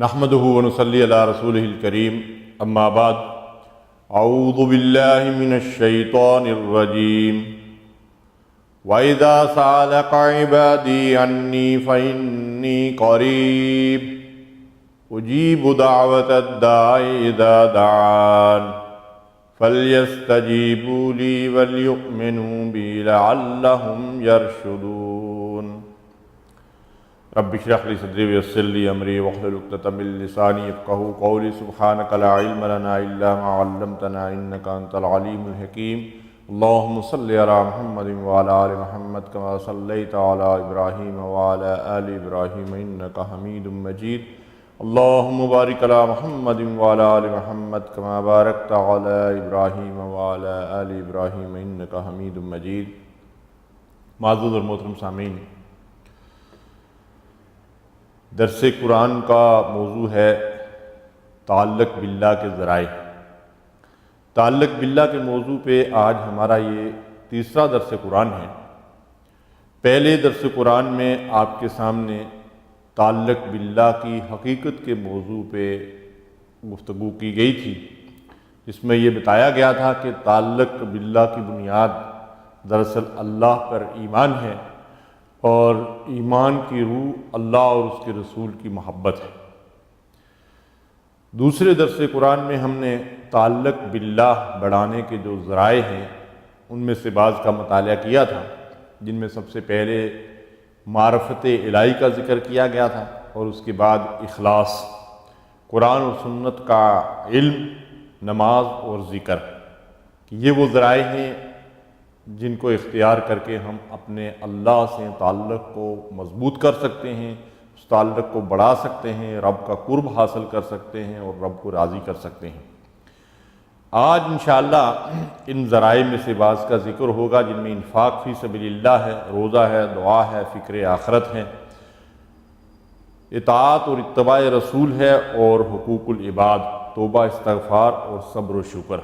نحمده ونصلي على رسوله الكريم اما بعد اعوذ باللہ من الشیطان الرجیم وَإِذَا سَأَلَكَ عِبَادِي عَنِّي فَإِنِّي قَرِيبٌ أُجِيبُ دَعْوَةَ الدَّاعِ إِذَا دَعَانِ فَلْيَسْتَجِيبُوا لِي وَلْيُؤْمِنُوا بِي لَعَلَّهُمْ يَرْشُدُونَ رب اشرح لي صدري ويسر لي أمري واحلل عقدة من لساني يفقهوا قولي سبحانك لا علم لنا إلا ما علمتنا إنك أنت العليم الحكيم اللهم صل على محمد وعلى آل محمد كما صليت على إبراهيم وعلى آل إبراهيم إنك حميد مجيد اللهم بارك على محمد وعلى آل محمد كما باركت على إبراهيم وعلى آل إبراهيم إنك حميد مجيد معزز اور محترم سامعین، درس قرآن کا موضوع ہے تعلق باللہ کے ذرائع۔ تعلق باللہ کے موضوع پہ آج ہمارا یہ تیسرا درس قرآن ہے۔ پہلے درس قرآن میں آپ کے سامنے تعلق باللہ کی حقیقت کے موضوع پہ گفتگو کی گئی تھی، جس میں یہ بتایا گیا تھا کہ تعلق باللہ کی بنیاد دراصل اللہ پر ایمان ہے، اور ایمان کی روح اللہ اور اس کے رسول کی محبت ہے۔ دوسرے درس قرآن میں ہم نے تعلق باللہ بڑھانے کے جو ذرائع ہیں ان میں سے بعض کا مطالعہ کیا تھا، جن میں سب سے پہلے معرفت الہی کا ذکر کیا گیا تھا، اور اس کے بعد اخلاص، قرآن و سنت کا علم، نماز اور ذکر، یہ وہ ذرائع ہیں جن کو اختیار کر کے ہم اپنے اللہ سے تعلق کو مضبوط کر سکتے ہیں، اس تعلق کو بڑھا سکتے ہیں، رب کا قرب حاصل کر سکتے ہیں اور رب کو راضی کر سکتے ہیں۔ آج انشاءاللہ ان ذرائع میں سے بعض کا ذکر ہوگا، جن میں انفاق فی سبیل اللہ ہے، روزہ ہے، دعا ہے، فکر آخرت ہے، اطاعت اور اتباع رسول ہے، اور حقوق العباد، توبہ، استغفار اور صبر و شکر۔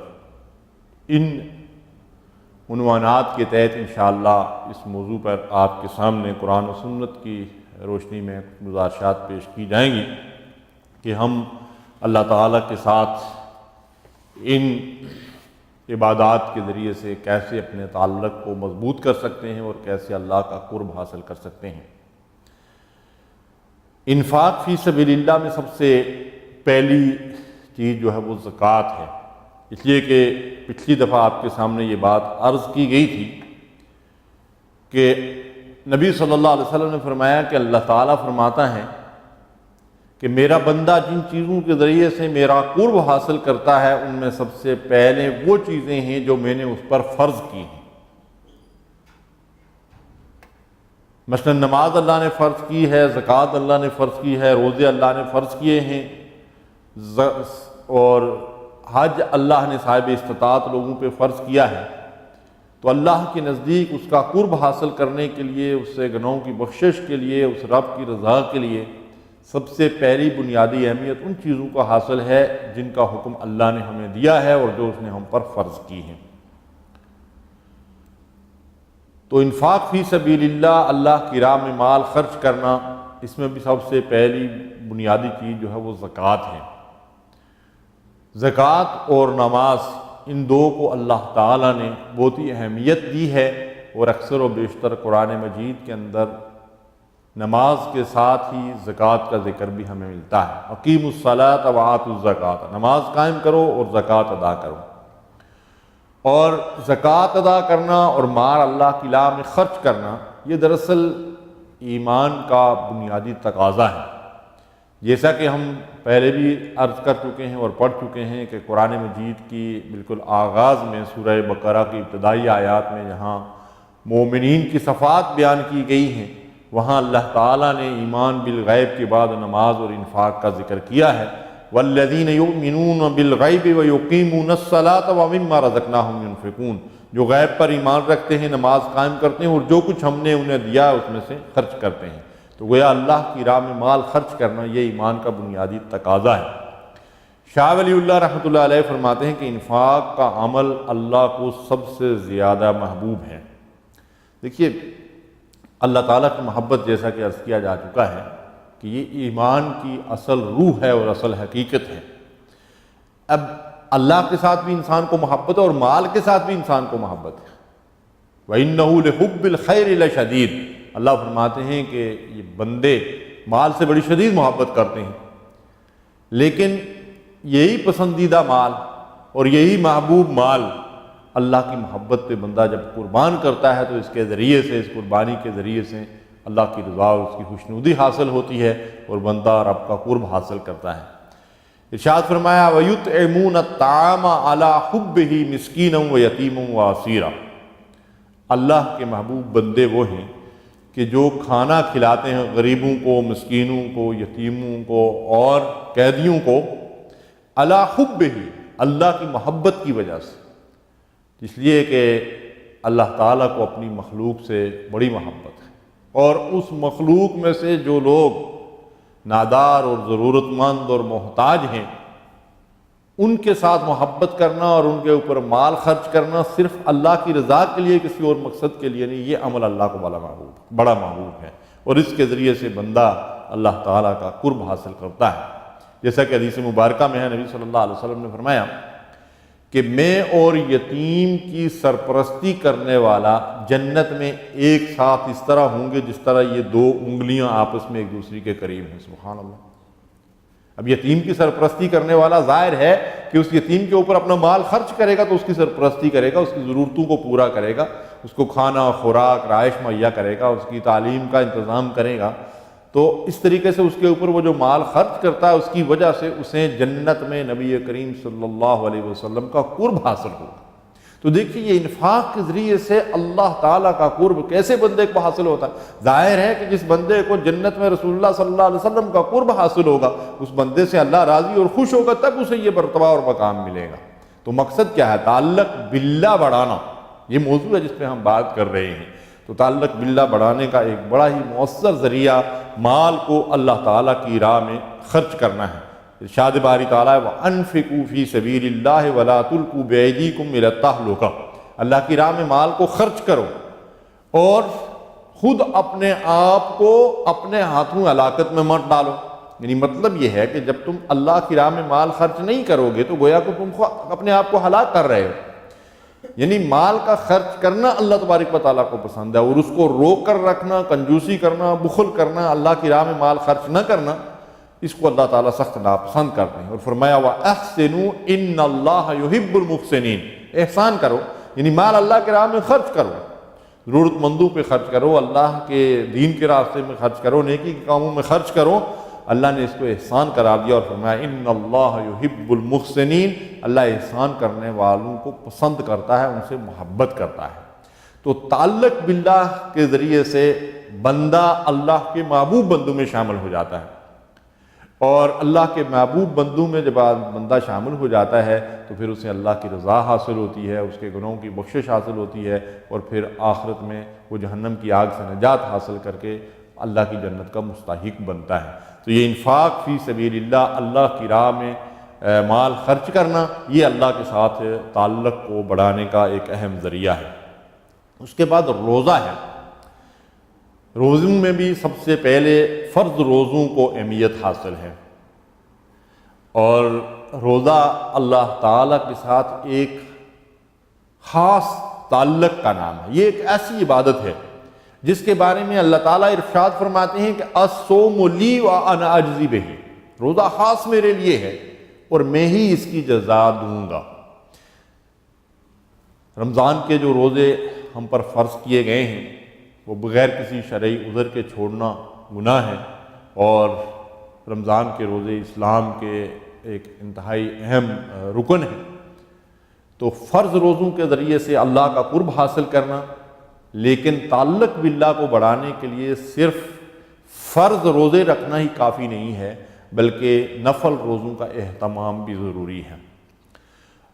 ان عنوانات کے تحت انشاءاللہ اس موضوع پر آپ کے سامنے قرآن و سنت کی روشنی میں گزارشات پیش کی جائیں گی کہ ہم اللہ تعالیٰ کے ساتھ ان عبادات کے ذریعے سے کیسے اپنے تعلق کو مضبوط کر سکتے ہیں اور کیسے اللہ کا قرب حاصل کر سکتے ہیں۔ انفاق فی سبیل اللہ میں سب سے پہلی چیز جو ہے وہ زکوٰۃ ہے، اس لیے کہ پچھلی دفعہ آپ کے سامنے یہ بات عرض کی گئی تھی کہ نبی صلی اللہ علیہ وسلم نے فرمایا کہ اللہ تعالیٰ فرماتا ہے کہ میرا بندہ جن چیزوں کے ذریعے سے میرا قرب حاصل کرتا ہے ان میں سب سے پہلے وہ چیزیں ہیں جو میں نے اس پر فرض کی ہیں۔ مثلا نماز اللہ نے فرض کی ہے، زکوٰۃ اللہ نے فرض کی ہے، روزے اللہ نے فرض کیے ہیں، اور حج اللہ نے صاحب استطاعت لوگوں پہ فرض کیا ہے۔ تو اللہ کے نزدیک اس کا قرب حاصل کرنے کے لیے، اس سے گناہوں کی بخشش کے لیے، اس رب کی رضا کے لیے سب سے پہلی بنیادی اہمیت ان چیزوں کا حاصل ہے جن کا حکم اللہ نے ہمیں دیا ہے اور جو اس نے ہم پر فرض کی ہیں۔ تو انفاق فی سبیل اللہ، اللہ کی راہ میں مال خرچ کرنا، اس میں بھی سب سے پہلی بنیادی چیز جو ہے وہ زکوٰۃ ہے۔ زکوٰۃ اور نماز، ان دو کو اللہ تعالیٰ نے بہت ہی اہمیت دی ہے، اور اکثر و بیشتر قرآن مجید کے اندر نماز کے ساتھ ہی زکوٰۃ کا ذکر بھی ہمیں ملتا ہے۔ اقیموا الصلاۃ وآتوا الزکوٰۃ، نماز قائم کرو اور زکوٰۃ ادا کرو۔ اور زکوٰۃ ادا کرنا اور مال اللہ کی راہ میں خرچ کرنا، یہ دراصل ایمان کا بنیادی تقاضا ہے۔ جیسا کہ ہم پہلے بھی عرض کر چکے ہیں اور پڑھ چکے ہیں کہ قرآن مجید کی بالکل آغاز میں سورہ بقرہ کی ابتدائی آیات میں جہاں مومنین کی صفات بیان کی گئی ہیں، وہاں اللہ تعالیٰ نے ایمان بالغیب کے بعد نماز اور انفاق کا ذکر کیا ہے۔ والذین یؤمنون بالغیب ویقیمون الصلاۃ ومما رزقناہم ینفقون، جو غیب پر ایمان رکھتے ہیں، نماز قائم کرتے ہیں اور جو کچھ ہم نے انہیں دیا اس میں سے خرچ کرتے ہیں۔ تو گویا اللہ کی راہ میں مال خرچ کرنا یہ ایمان کا بنیادی تقاضا ہے۔ شاہ ولی اللہ رحمۃ اللہ علیہ فرماتے ہیں کہ انفاق کا عمل اللہ کو سب سے زیادہ محبوب ہے۔ دیکھیے اللہ تعالیٰ کی محبت، جیسا کہ عرض کیا جا چکا ہے کہ یہ ایمان کی اصل روح ہے اور اصل حقیقت ہے۔ اب اللہ کے ساتھ بھی انسان کو محبت ہے اور مال کے ساتھ بھی انسان کو محبت ہے۔ وَإِنَّهُ لِحُبِّ الْخَيْرِ لَشَدِيدٌ، اللہ فرماتے ہیں کہ یہ بندے مال سے بڑی شدید محبت کرتے ہیں، لیکن یہی پسندیدہ مال اور یہی محبوب مال اللہ کی محبت پہ بندہ جب قربان کرتا ہے تو اس کے ذریعے سے، اس قربانی کے ذریعے سے اللہ کی رضا اور اس کی خوشنودی حاصل ہوتی ہے اور بندہ رب کا قرب حاصل کرتا ہے۔ ارشاد فرمایا وَيُطْعِمُونَ الطَّعَامَ عَلَىٰ حُبِّهِ مِسْكِينًا وَيَتِيمًا وَأَسِيرًا، اللہ کے محبوب بندے وہ ہیں کہ جو کھانا کھلاتے ہیں غریبوں کو، مسکینوں کو، یتیموں کو اور قیدیوں کو، عَلَىٰ حُبِّهِ، اللہ کی محبت کی وجہ سے، اس لیے کہ اللہ تعالیٰ کو اپنی مخلوق سے بڑی محبت ہے، اور اس مخلوق میں سے جو لوگ نادار اور ضرورت مند اور محتاج ہیں ان کے ساتھ محبت کرنا اور ان کے اوپر مال خرچ کرنا صرف اللہ کی رضا کے لیے، کسی اور مقصد کے لیے نہیں، یہ عمل اللہ کو بڑا محبوب ہے، اور اس کے ذریعے سے بندہ اللہ تعالیٰ کا قرب حاصل کرتا ہے۔ جیسا کہ حدیث مبارکہ میں ہے، نبی صلی اللہ علیہ وسلم نے فرمایا کہ میں اور یتیم کی سرپرستی کرنے والا جنت میں ایک ساتھ اس طرح ہوں گے جس طرح یہ دو انگلیاں آپس میں ایک دوسری کے قریب ہیں۔ سبحان اللہ۔ اب یتیم کی سرپرستی کرنے والا ظاہر ہے کہ اس یتیم کے اوپر اپنا مال خرچ کرے گا تو اس کی سرپرستی کرے گا، اس کی ضرورتوں کو پورا کرے گا، اس کو کھانا، خوراک، رہائش مہیا کرے گا، اس کی تعلیم کا انتظام کرے گا، تو اس طریقے سے اس کے اوپر وہ جو مال خرچ کرتا ہے اس کی وجہ سے اسے جنت میں نبی کریم صلی اللہ علیہ وسلم کا قرب حاصل ہوگا۔ تو دیکھیے یہ انفاق کے ذریعے سے اللہ تعالیٰ کا قرب کیسے بندے کو حاصل ہوتا ہے۔ ظاہر ہے کہ جس بندے کو جنت میں رسول اللہ صلی اللہ علیہ وسلم کا قرب حاصل ہوگا اس بندے سے اللہ راضی اور خوش ہوگا، تب اسے یہ مرتبہ اور مقام ملے گا۔ تو مقصد کیا ہے؟ تعلق باللہ بڑھانا، یہ موضوع ہے جس پہ ہم بات کر رہے ہیں۔ تو تعلق باللہ بڑھانے کا ایک بڑا ہی مؤثر ذریعہ مال کو اللہ تعالیٰ کی راہ میں خرچ کرنا ہے۔ ارشاد باری تعالیٰ وَأَنفِقُوا فِي سَبِيلِ اللَّهِ وَلَا تُلْقُوا بِأَيْدِيكُمْ إِلَى التَّهْلُكَةِ، اللہ کی راہ میں مال کو خرچ کرو اور خود اپنے آپ کو اپنے ہاتھوں ہلاکت میں مت ڈالو۔ یعنی مطلب یہ ہے کہ جب تم اللہ کی راہ میں مال خرچ نہیں کرو گے تو گویا کہ تم اپنے آپ کو ہلاک کر رہے ہو۔ یعنی مال کا خرچ کرنا اللہ تبارک و تعالیٰ کو پسند ہے، اور اس کو روک کر رکھنا، کنجوسی کرنا، بخل کرنا، اللہ کی راہ میں مال خرچ نہ کرنا، اس کو اللہ تعالیٰ سخت ناپسند کرتے ہیں۔ اور فرمایا وَأَحْسِنُوا إِنَّ اللَّهَ يُحِبُّ الْمُحْسِنِينَ، احسان کرو، یعنی مال اللہ کے راہ میں خرچ کرو، ضرورت مندوں پہ خرچ کرو، اللہ کے دین کے راستے میں خرچ کرو، نیکی کے کاموں میں خرچ کرو۔ اللہ نے اس کو احسان قرار دیا اور فرمایا اِنَّ اللَّهَ يُحِبُّ الْمُحْسِنِينَ، اللہ احسان کرنے والوں کو پسند کرتا ہے، ان سے محبت کرتا ہے۔ تو تعلق باللہ کے ذریعے سے بندہ اللہ کے محبوب بندوں میں شامل ہو جاتا ہے، اور اللہ کے محبوب بندوں میں جب بندہ شامل ہو جاتا ہے تو پھر اسے اللہ کی رضا حاصل ہوتی ہے، اس کے گناہوں کی بخشش حاصل ہوتی ہے، اور پھر آخرت میں وہ جہنم کی آگ سے نجات حاصل کر کے اللہ کی جنت کا مستحق بنتا ہے۔ تو یہ انفاق فی سبیل اللہ، اللہ کی راہ میں مال خرچ کرنا، یہ اللہ کے ساتھ تعلق کو بڑھانے کا ایک اہم ذریعہ ہے۔ اس کے بعد روزہ ہے۔ روزوں میں بھی سب سے پہلے فرض روزوں کو اہمیت حاصل ہے، اور روزہ اللہ تعالیٰ کے ساتھ ایک خاص تعلق کا نام ہے۔ یہ ایک ایسی عبادت ہے جس کے بارے میں اللہ تعالیٰ ارشاد فرماتے ہیں کہ الصوم لی وانا اجزی بہ، روزہ خاص میرے لیے ہے اور میں ہی اس کی جزا دوں گا۔ رمضان کے جو روزے ہم پر فرض کیے گئے ہیں وہ بغیر کسی شرعی عذر کے چھوڑنا گناہ ہے، اور رمضان کے روزے اسلام کے ایک انتہائی اہم رکن ہے۔ تو فرض روزوں کے ذریعے سے اللہ کا قرب حاصل کرنا، لیکن تعلق باللہ کو بڑھانے کے لیے صرف فرض روزے رکھنا ہی کافی نہیں ہے، بلکہ نفل روزوں کا اہتمام بھی ضروری ہے۔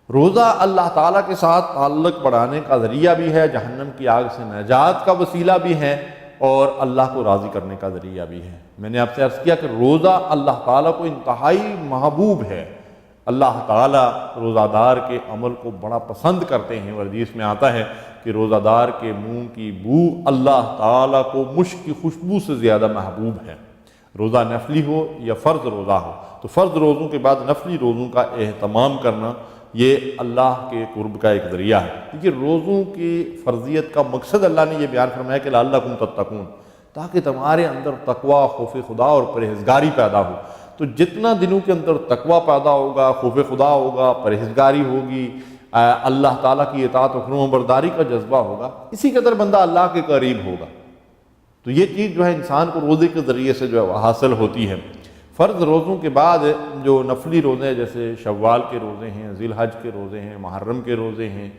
روزہ اللہ تعالیٰ کے ساتھ تعلق بڑھانے کا ذریعہ بھی ہے، جہنم کی آگ سے نجات کا وسیلہ بھی ہے، اور اللہ کو راضی کرنے کا ذریعہ بھی ہے۔ میں نے آپ سے عرض کیا کہ روزہ اللہ تعالیٰ کو انتہائی محبوب ہے۔ اللہ تعالیٰ روزہ دار کے عمل کو بڑا پسند کرتے ہیں، اور حدیث میں آتا ہے کہ روزہ دار کے منہ کی بو اللہ تعالیٰ کو مشک کی خوشبو سے زیادہ محبوب ہے۔ روزہ نفلی ہو یا فرض روزہ ہو، تو فرض روزوں کے بعد نفلی روزوں کا اہتمام کرنا یہ اللہ کے قرب کا ایک ذریعہ ہے، کیونکہ روزوں کی فرضیت کا مقصد اللہ نے یہ بیان فرمایا کہ لعلکم تتقون، تاکہ تمہارے اندر تقوی، خوف خدا اور پرہیزگاری پیدا ہو۔ تو جتنا دنوں کے اندر تقوی پیدا ہوگا، خوف خدا ہوگا، پرہیزگاری ہوگی، اللہ تعالیٰ کی اطاعت و فرما برداری کا جذبہ ہوگا، اسی قدر بندہ اللہ کے قریب ہوگا۔ تو یہ چیز جو ہے انسان کو روزے کے ذریعے سے جو ہے حاصل ہوتی ہے۔ فرض روزوں کے بعد جو نفلی روزے جیسے شوال کے روزے ہیں، ذی الحج کے روزے ہیں، محرم کے روزے ہیں،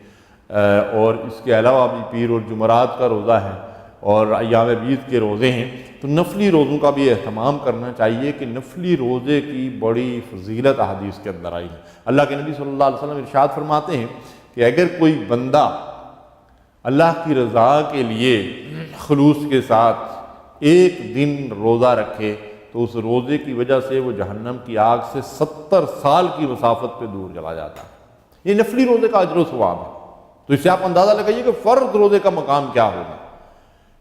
اور اس کے علاوہ بھی پیر اور جمعرات کا روزہ ہے اور ایام بیض کے روزے ہیں، تو نفلی روزوں کا بھی اہتمام کرنا چاہیے کہ نفلی روزے کی بڑی فضیلت احادیث کے اندر آئی ہے۔ اللہ کے نبی صلی اللہ علیہ وسلم ارشاد فرماتے ہیں کہ اگر کوئی بندہ اللہ کی رضا کے لیے خلوص کے ساتھ ایک دن روزہ رکھے تو اس روزے کی وجہ سے وہ جہنم کی آگ سے 70 سال کی مسافت پہ دور چلا جاتا ہے۔ یہ نفلی روزے کا اجر و ثواب ہے۔ تو اس سے آپ اندازہ لگائیے کہ فرض روزے کا مقام کیا ہوگا،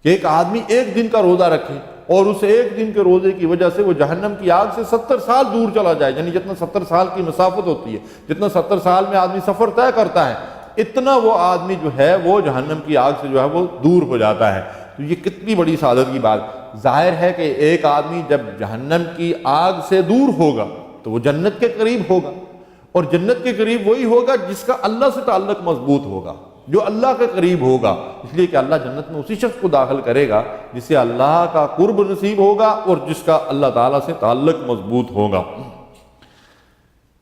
کہ ایک آدمی ایک دن کا روزہ رکھے اور اس ایک دن کے روزے کی وجہ سے وہ جہنم کی آگ سے 70 سال دور چلا جائے، یعنی جتنا 70 سال کی مسافت ہوتی ہے، جتنا 70 سال میں آدمی سفر طے کرتا ہے، اتنا وہ آدمی جو ہے وہ جہنم کی آگ سے جو ہے وہ دور ہو جاتا ہے۔ تو یہ کتنی بڑی سعادت کی بات۔ ظاہر ہے کہ ایک آدمی جب جہنم کی آگ سے دور ہوگا تو وہ جنت کے قریب ہوگا، اور جنت کے قریب وہی ہوگا جس کا اللہ سے تعلق مضبوط ہوگا، جو اللہ کے قریب ہوگا، اس لیے کہ اللہ جنت میں اسی شخص کو داخل کرے گا جسے اللہ کا قرب نصیب ہوگا اور جس کا اللہ تعالیٰ سے تعلق مضبوط ہوگا۔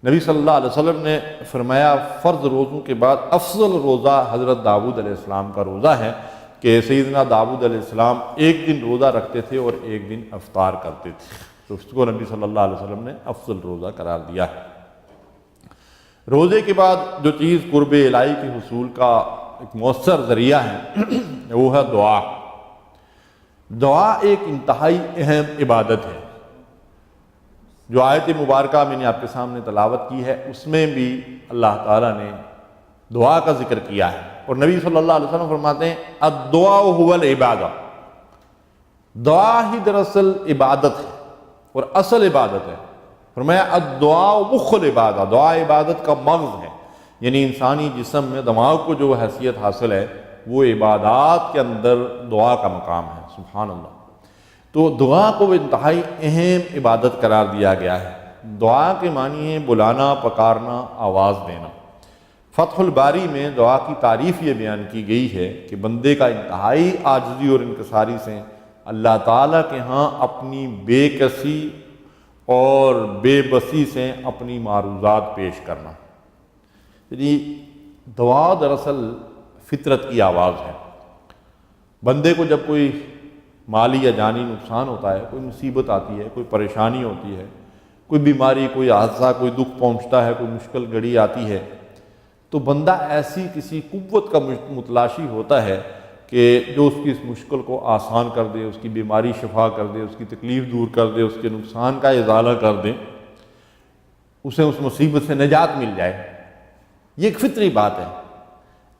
نبی صلی اللہ علیہ وسلم نے فرمایا فرض روزوں کے بعد افضل روزہ حضرت داؤد علیہ السلام کا روزہ ہے، کہ سیدنا داؤد علیہ السلام ایک دن روزہ رکھتے تھے اور ایک دن افطار کرتے تھے، تو اس کو نبی صلی اللہ علیہ وسلم نے افضل روزہ قرار دیا ہے۔ روزے کے بعد جو چیز قرب الہی کے حصول کا ایک مؤثر ذریعہ ہے وہ ہے دعا۔ دعا ایک انتہائی اہم عبادت ہے۔ جو آیت مبارکہ میں نے آپ کے سامنے تلاوت کی ہے اس میں بھی اللہ تعالیٰ نے دعا کا ذکر کیا ہے، اور نبی صلی اللہ علیہ وسلم فرماتے ہیں الدعاء هو العبادہ، دعا ہی دراصل عبادت ہے اور اصل عبادت ہے۔ فرمایا الدعاء مخ العبادہ، دعا عبادت کا مغز ہے، یعنی انسانی جسم میں دماغ کو جو حیثیت حاصل ہے وہ عبادات کے اندر دعا کا مقام ہے۔ سبحان اللہ۔ تو دعا کو انتہائی اہم عبادت قرار دیا گیا ہے۔ دعا کے معنی ہے بلانا، پکارنا، آواز دینا۔ فتح الباری میں دعا کی تعریف یہ بیان کی گئی ہے کہ بندے کا انتہائی عاجزی اور انکساری سے اللہ تعالیٰ کے ہاں اپنی بے کسی اور بے بسی سے اپنی معروضات پیش کرنا۔ یعنی دعا دراصل فطرت کی آواز ہے۔ بندے کو جب کوئی مالی یا جانی نقصان ہوتا ہے، کوئی مصیبت آتی ہے، کوئی پریشانی ہوتی ہے، کوئی بیماری، کوئی حادثہ، کوئی دکھ پہنچتا ہے، کوئی مشکل گھڑی آتی ہے، تو بندہ ایسی کسی قوت کا متلاشی ہوتا ہے کہ جو اس کی اس مشکل کو آسان کر دے، اس کی بیماری شفا کر دے، اس کی تکلیف دور کر دے، اس کے نقصان کا ازالہ کر دے، اسے اس مصیبت سے نجات مل جائے۔ یہ ایک فطری بات ہے۔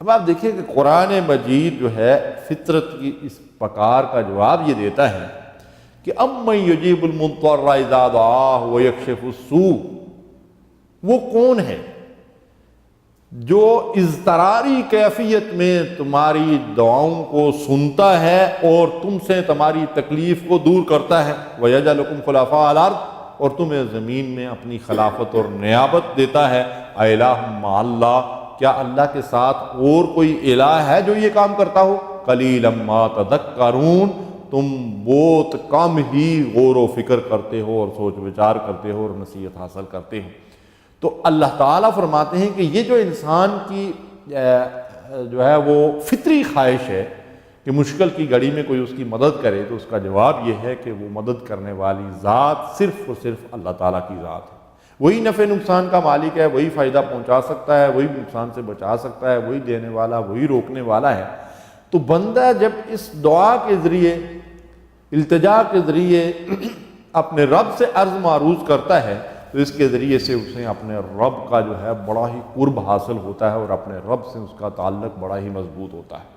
اب آپ دیکھیں کہ قرآن مجید جو ہے فطرت کی اس پکار کا جواب یہ دیتا ہے کہ امن یجیب المضطر اذا دعاہ ویکشف السوء، وہ کون ہے جو اضطراری کیفیت میں تمہاری دعاؤں کو سنتا ہے اور تم سے تمہاری تکلیف کو دور کرتا ہے، وَيَجْعَلُكُمْ خُلَفَاءَ الْأَرْضِ، اور تمہیں زمین میں اپنی خلافت اور نیابت دیتا ہے۔ اَإِلَٰهٌ مَّعَ اللَّهِ، کیا اللہ کے ساتھ اور کوئی الہ ہے جو یہ کام کرتا ہو؟ قَلِيلًا مَّا تَذَكَّرُونَ، تم بہت کم ہی غور و فکر کرتے ہو اور سوچ وچار کرتے ہو اور نصیحت حاصل کرتے ہو۔ تو اللہ تعالیٰ فرماتے ہیں کہ یہ جو انسان کی جو ہے وہ فطری خواہش ہے کہ مشکل کی گھڑی میں کوئی اس کی مدد کرے، تو اس کا جواب یہ ہے کہ وہ مدد کرنے والی ذات صرف اور صرف اللہ تعالیٰ کی ذات ہے۔ وہی نفع نقصان کا مالک ہے، وہی فائدہ پہنچا سکتا ہے، وہی نقصان سے بچا سکتا ہے، وہی دینے والا، وہی روکنے والا ہے۔ تو بندہ جب اس دعا کے ذریعے، التجا کے ذریعے اپنے رب سے عرض معروض کرتا ہے تو اس کے ذریعے سے اسے اپنے رب کا جو ہے بڑا ہی قرب حاصل ہوتا ہے اور اپنے رب سے اس کا تعلق بڑا ہی مضبوط ہوتا ہے۔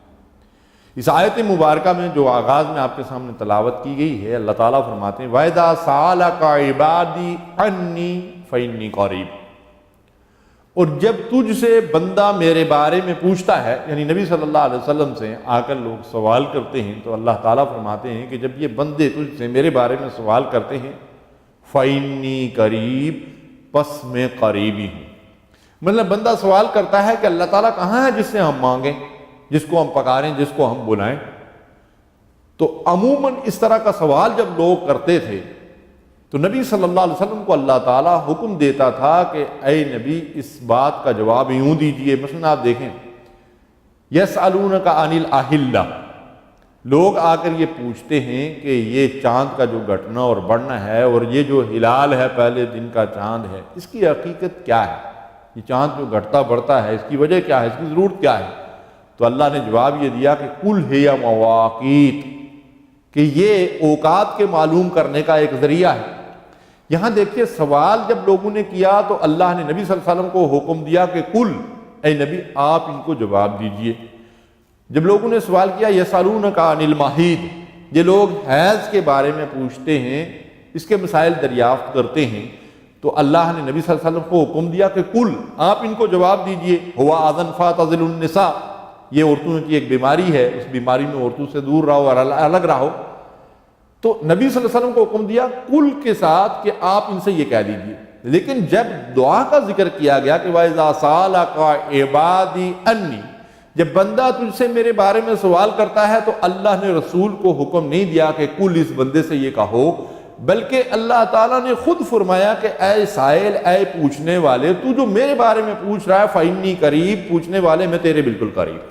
اس آیت مبارکہ میں جو آغاز میں آپ کے سامنے تلاوت کی گئی ہے، اللہ تعالیٰ فرماتے ہیں وَإِذَا سَأَلَكَ عِبَادِي عَنِّي فَإِنِّي قَرِيبٌ، اور جب تجھ سے بندہ میرے بارے میں پوچھتا ہے، یعنی نبی صلی اللہ علیہ وسلم سے آ کر لوگ سوال کرتے ہیں، تو اللہ تعالیٰ فرماتے ہیں کہ جب یہ بندے تجھ سے میرے بارے میں سوال کرتے ہیں فَإِنِّي قَرِيب، پس میں قریب ہی ہوں۔ مطلب بندہ سوال کرتا ہے کہ اللہ تعالیٰ کہاں ہے جس سے ہم مانگیں، جس کو ہم پکاریں، جس کو ہم بلائیں؟ تو عموماً اس طرح کا سوال جب لوگ کرتے تھے تو نبی صلی اللہ علیہ وسلم کو اللہ تعالیٰ حکم دیتا تھا کہ اے نبی اس بات کا جواب یوں دیجئے۔ مثلا آپ دیکھیں یسألونک عن الأہلہ، لوگ آ کر یہ پوچھتے ہیں کہ یہ چاند کا جو گھٹنا اور بڑھنا ہے اور یہ جو ہلال ہے پہلے دن کا چاند ہے، اس کی حقیقت کیا ہے؟ یہ چاند جو گھٹتا بڑھتا ہے اس کی وجہ کیا ہے، اس کی ضرورت کیا ہے؟ تو اللہ نے جواب یہ دیا کہ قل ہی مواقیت، کہ یہ اوقات کے معلوم کرنے کا ایک ذریعہ ہے۔ یہاں دیکھیے سوال جب لوگوں نے کیا تو اللہ نے نبی صلی اللہ علیہ وسلم کو حکم دیا کہ قل، اے نبی آپ ان کو جواب دیجئے۔ جب لوگوں نے سوال کیا یسألونک عن المحیض، یہ لوگ حیض کے بارے میں پوچھتے ہیں، اس کے مسائل دریافت کرتے ہیں، تو اللہ نے نبی صلی اللہ علیہ وسلم کو حکم دیا کہ قل، آپ ان کو جواب دیجئے ہوا اذن فاعتزلوا النساء، یہ عورتوں کی ایک بیماری ہے، اس بیماری میں عورتوں سے دور رہو اور الگ رہو۔ تو نبی صلی اللہ علیہ وسلم کو حکم دیا قل کے ساتھ کہ آپ ان سے یہ کہہ دیجئے۔ لیکن جب دعا کا ذکر کیا گیا کہ وَإِذَا سَأَلَكَ عِبَادِي عَنِّي، جب بندہ تجھ سے میرے بارے میں سوال کرتا ہے تو اللہ نے رسول کو حکم نہیں دیا کہ قل اس بندے سے یہ کہو، بلکہ اللہ تعالیٰ نے خود فرمایا کہ اے سائل، اے پوچھنے والے، تو جو میرے بارے میں پوچھ رہا ہے فَإِنِّي قریب، پوچھنے والے میں تیرے بالکل قریب۔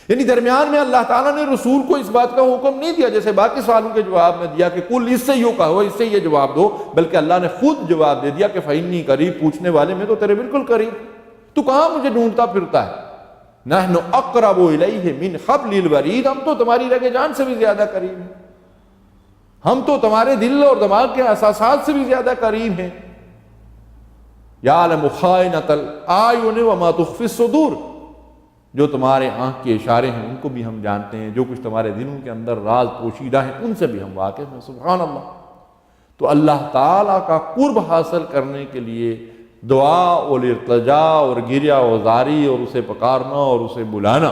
یعنی درمیان میں اللہ تعالیٰ نے رسول کو اس بات کا حکم نہیں دیا جیسے باقی سوالوں کے جواب میں دیا کہ قل اس سے یوں کہو، اس سے یہ جواب دو، بلکہ اللہ نے خود جواب دے دیا کہ فَإِنِّي قریب، پوچھنے والے میں تو تیرے بالکل قریب، تو کہاں مجھے ڈھونڈتا پھرتا ہے؟ نحن اقرب الیہ من حبل الورید، ہم تو تمہاری رگ جان سے بھی زیادہ قریب ہیں، ہم تو تمہارے دل اور دماغ کے احساسات سے بھی زیادہ قریب ہیں۔ یعلم خائنۃ الاعین وما تخفی الصدور، جو تمہارے آنکھ کے اشارے ہیں ان کو بھی ہم جانتے ہیں، جو کچھ تمہارے دلوں کے اندر راز پوشیدہ ہیں ان سے بھی ہم واقف ہیں۔ سبحان اللہ۔ تو اللہ تعالیٰ کا قرب حاصل کرنے کے لیے دعا اور ارتجاء اور گریہ وزاری اور اسے پکارنا اور اسے بلانا،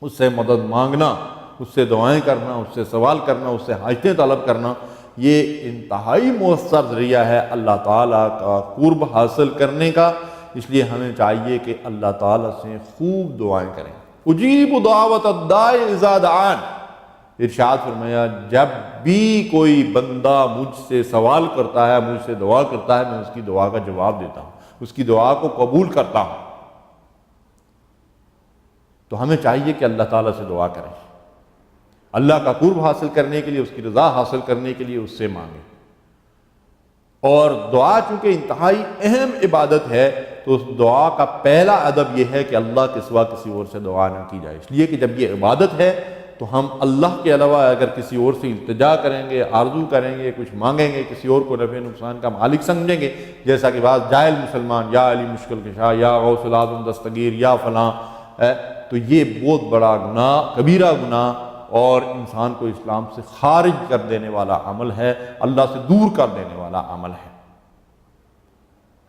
اس سے مدد مانگنا، اس سے دعائیں کرنا، اس سے سوال کرنا، اس سے حاجتیں طلب کرنا، یہ انتہائی مؤثر ذریعہ ہے اللہ تعالیٰ کا قرب حاصل کرنے کا۔ اس لیے ہمیں چاہیے کہ اللہ تعالیٰ سے خوب دعائیں کریں۔ اجیب دعوت الداع اذا دعان، ارشاد فرمایا جب بھی کوئی بندہ مجھ سے سوال کرتا ہے، مجھ سے دعا کرتا ہے، میں اس کی دعا کا جواب دیتا ہوں، اس کی دعا کو قبول کرتا ہوں۔ تو ہمیں چاہیے کہ اللہ تعالیٰ سے دعا کریں، اللہ کا قرب حاصل کرنے کے لیے، اس کی رضا حاصل کرنے کے لیے اس سے مانگیں۔ اور دعا چونکہ انتہائی اہم عبادت ہے تو اس دعا کا پہلا ادب یہ ہے کہ اللہ کے سوا کسی اور سے دعا نہ کی جائے، اس لیے کہ جب یہ عبادت ہے تو ہم اللہ کے علاوہ اگر کسی اور سے التجا کریں گے، آرزو کریں گے، کچھ مانگیں گے، کسی اور کو نفع نقصان کا مالک سمجھیں گے، جیسا کہ بعض جاہل مسلمان یا علی مشکل کشا یا غوث الاعظم دستگیر یا فلاں، تو یہ بہت بڑا گناہ، کبیرہ گناہ اور انسان کو اسلام سے خارج کر دینے والا عمل ہے، اللہ سے دور کر دینے والا عمل ہے۔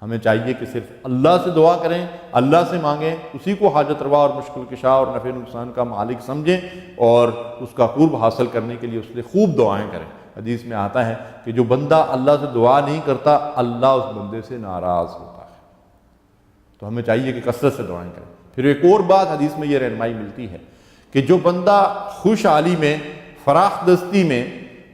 ہمیں چاہیے کہ صرف اللہ سے دعا کریں، اللہ سے مانگیں، اسی کو حاجت روا اور مشکل کشا اور نفع نقصان کا مالک سمجھیں اور اس کا قرب حاصل کرنے کے لیے اس سے خوب دعائیں کریں۔ حدیث میں آتا ہے کہ جو بندہ اللہ سے دعا نہیں کرتا اللہ اس بندے سے ناراض ہوتا ہے۔ تو ہمیں چاہیے کہ کثرت سے دعائیں کریں۔ پھر ایک اور بات حدیث میں یہ رہنمائی ملتی ہے کہ جو بندہ خوشحالی میں، فراخ دستی میں،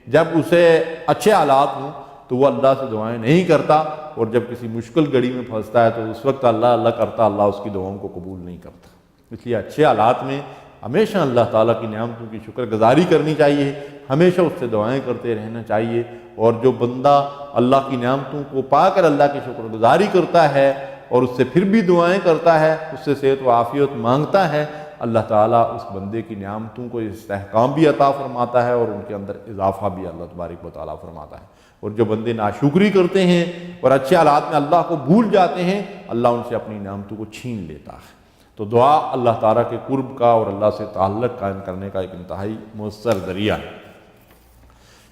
جب اسے اچھے حالات ہوں تو وہ اللہ سے دعائیں نہیں کرتا، اور جب کسی مشکل گھڑی میں پھنستا ہے تو اس وقت اللہ اللہ کرتا، اللہ اس کی دعاؤں کو قبول نہیں کرتا۔ اس لیے اچھے حالات میں ہمیشہ اللہ تعالیٰ کی نعمتوں کی شکر گزاری کرنی چاہیے، ہمیشہ اس سے دعائیں کرتے رہنا چاہیے، اور جو بندہ اللہ کی نعمتوں کو پا کر اللہ کی شکر گزاری کرتا ہے اور اس سے پھر بھی دعائیں کرتا ہے، اس سے صحت و عافیت مانگتا ہے، اللہ تعالیٰ اس بندے کی نعمتوں کو استحکام بھی عطا فرماتا ہے اور ان کے اندر اضافہ بھی اللہ تبارک و تعالیٰ فرماتا ہے۔ اور جو بندے ناشکری کرتے ہیں اور اچھے حالات میں اللہ کو بھول جاتے ہیں، اللہ ان سے اپنی نعمتوں کو چھین لیتا ہے۔ تو دعا اللہ تعالیٰ کے قرب کا اور اللہ سے تعلق قائم کرنے کا ایک انتہائی مؤثر ذریعہ ہے۔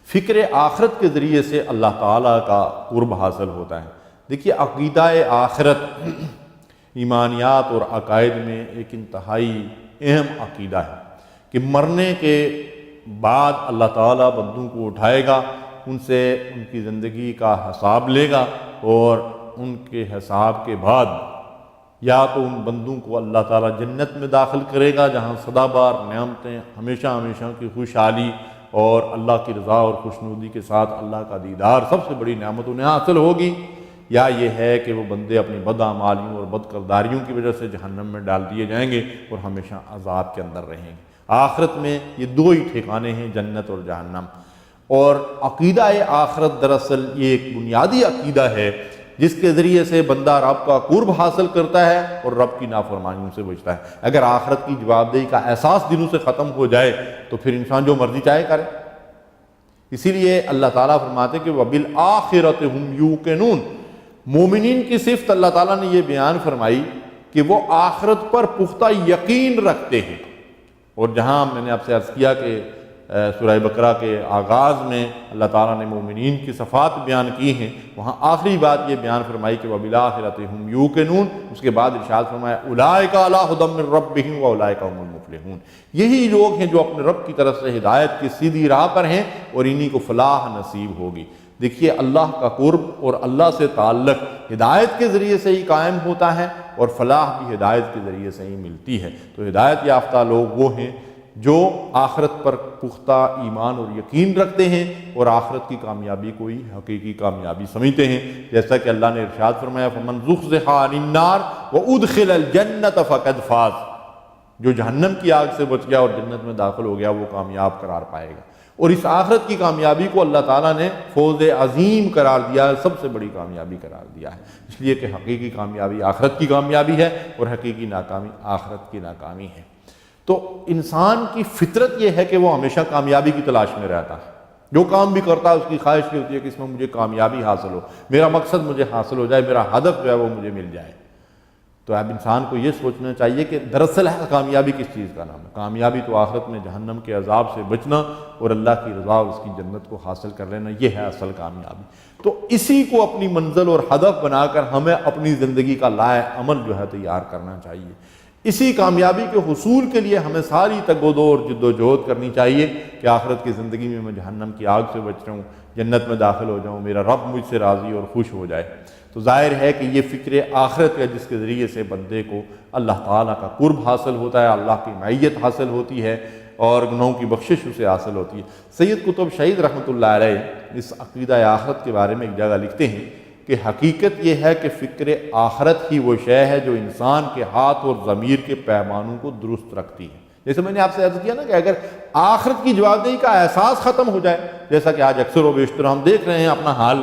فکر آخرت کے ذریعے سے اللہ تعالیٰ کا قرب حاصل ہوتا ہے۔ دیکھیے عقیدہ آخرت ایمانیات اور عقائد میں ایک انتہائی اہم عقیدہ ہے کہ مرنے کے بعد اللہ تعالیٰ بندوں کو اٹھائے گا، ان سے ان کی زندگی کا حساب لے گا، اور ان کے حساب کے بعد یا تو ان بندوں کو اللہ تعالیٰ جنت میں داخل کرے گا جہاں سدا بار نعمتیں ہمیشہ ہمیشہ کی خوشحالی اور اللہ کی رضا اور خوشنودی کے ساتھ اللہ کا دیدار سب سے بڑی نعمت انہیں حاصل ہوگی، یا یہ ہے کہ وہ بندے اپنی بداعمالیوں اور بد کرداریوں کی وجہ سے جہنم میں ڈال دیے جائیں گے اور ہمیشہ عذاب کے اندر رہیں گے۔ آخرت میں یہ دو ہی ٹھکانے ہیں، جنت اور جہنم۔ اور عقیدہ آخرت دراصل یہ ایک بنیادی عقیدہ ہے جس کے ذریعے سے بندہ رب کا قرب حاصل کرتا ہے اور رب کی نافرمانیوں سے بچتا ہے۔ اگر آخرت کی جواب دہی کا احساس دلوں سے ختم ہو جائے تو پھر انسان جو مرضی چاہے کرے۔ اسی لیے اللہ تعالیٰ فرماتے کہ وَبِالْآخِرَةِ هُمْ يُوقِنُونَ، مومنین کی صفت اللہ تعالیٰ نے یہ بیان فرمائی کہ وہ آخرت پر پختہ یقین رکھتے ہیں۔ اور جہاں میں نے آپ سے عرض کیا کہ سورہ بقرہ کے آغاز میں اللہ تعالیٰ نے مومنین کی صفات بیان کی ہیں، وہاں آخری بات یہ بیان فرمائی کہ وَبِالْآخِرَةِ هُمْ يُوقِنُونَ، اس کے بعد ارشاد فرمایا أُولَٰئِكَ عَلَىٰ هُدًى مِّن رَّبِّهِمْ وَأُولَٰئِكَ هُمُ الْمُفْلِحُونَ، یہی لوگ ہیں جو اپنے رب کی طرف سے ہدایت کی سیدھی راہ پر ہیں اور انہی کو فلاح نصیب ہوگی۔ دیکھیے اللہ کا قرب اور اللہ سے تعلق ہدایت کے ذریعے سے ہی قائم ہوتا ہے اور فلاح بھی ہدایت کے ذریعے سے ہی ملتی ہے۔ تو ہدایت یافتہ لوگ وہ ہیں جو آخرت پر پختہ ایمان اور یقین رکھتے ہیں اور آخرت کی کامیابی کو ہی حقیقی کامیابی سمجھتے ہیں، جیسا کہ اللہ نے ارشاد فرمایا فَمَنْ زُحْزِحَ عَنِ النَّارِ وَأُدْخِلَ الْجَنَّةَ فَقَدْ فَازَ، جو جہنم کی آگ سے بچ گیا اور جنت میں داخل ہو گیا وہ کامیاب قرار پائے گا۔ اور اس آخرت کی کامیابی کو اللہ تعالیٰ نے فوز عظیم قرار دیا ہے، سب سے بڑی کامیابی قرار دیا ہے، اس لیے کہ حقیقی کامیابی آخرت کی کامیابی ہے اور حقیقی ناکامی آخرت کی ناکامی ہے۔ تو انسان کی فطرت یہ ہے کہ وہ ہمیشہ کامیابی کی تلاش میں رہتا ہے، جو کام بھی کرتا ہے اس کی خواہش یہ ہوتی ہے کہ اس میں مجھے کامیابی حاصل ہو، میرا مقصد مجھے حاصل ہو جائے، میرا ہدف جو ہے وہ مجھے مل جائے۔ تو اب انسان کو یہ سوچنا چاہیے کہ دراصل کامیابی کس چیز کا نام ہے؟ کامیابی تو آخرت میں جہنم کے عذاب سے بچنا اور اللہ کی رضا اور اس کی جنت کو حاصل کر لینا، یہ ہے اصل کامیابی۔ تو اسی کو اپنی منزل اور ہدف بنا کر ہمیں اپنی زندگی کا لائحہ عمل جو ہے تیار کرنا چاہیے۔ اسی کامیابی کے حصول کے لیے ہمیں ساری تگ و دو اور جد و جہد کرنی چاہیے کہ آخرت کی زندگی میں جہنم کی آگ سے بچ رہوں، جنت میں داخل ہو جاؤں، میرا رب مجھ سے راضی اور خوش ہو جائے۔ تو ظاہر ہے کہ یہ فکر آخرت ہے جس کے ذریعے سے بندے کو اللہ تعالیٰ کا قرب حاصل ہوتا ہے، اللہ کی معیت حاصل ہوتی ہے اور گناہوں کی بخشش اسے حاصل ہوتی ہے۔ سید قطب شہید رحمۃ اللہ علیہ اس عقیدہ آخرت کے بارے میں ایک جگہ لکھتے ہیں کہ حقیقت یہ ہے کہ فکر آخرت ہی وہ شے ہے جو انسان کے ہاتھ اور ضمیر کے پیمانوں کو درست رکھتی ہے۔ جیسے میں نے آپ سے عرض کیا نا کہ اگر آخرت کی جواب دہی کا احساس ختم ہو جائے، جیسا کہ آج اکثر و بیشتر ہم دیکھ رہے ہیں اپنا حال،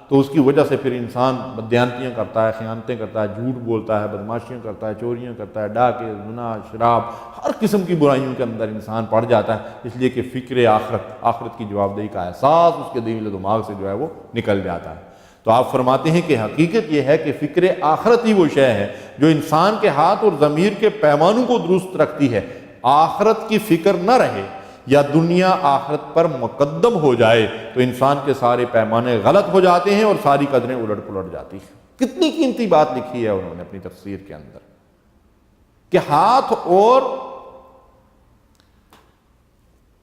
تو اس کی وجہ سے پھر انسان بددیانتیاں کرتا ہے، خیانتیں کرتا ہے، جھوٹ بولتا ہے، بدماشیاں کرتا ہے، چوریاں کرتا ہے، ڈاکے، زنا، شراب، ہر قسم کی برائیوں کے اندر انسان پڑ جاتا ہے، اس لیے کہ فکر آخرت کی جواب دہی کا احساس اس کے دل و دماغ سے جو ہے وہ نکل جاتا ہے۔ تو آپ فرماتے ہیں کہ حقیقت یہ ہے کہ فکر آخرت ہی وہ شے ہے جو انسان کے ہاتھ اور ضمیر کے پیمانوں کو درست رکھتی ہے۔ آخرت کی فکر نہ رہے یا دنیا آخرت پر مقدم ہو جائے تو انسان کے سارے پیمانے غلط ہو جاتے ہیں اور ساری قدریں الٹ پلٹ جاتی ہیں۔ کتنی قیمتی بات لکھی ہے انہوں نے اپنی تفسیر کے اندر کہ ہاتھ اور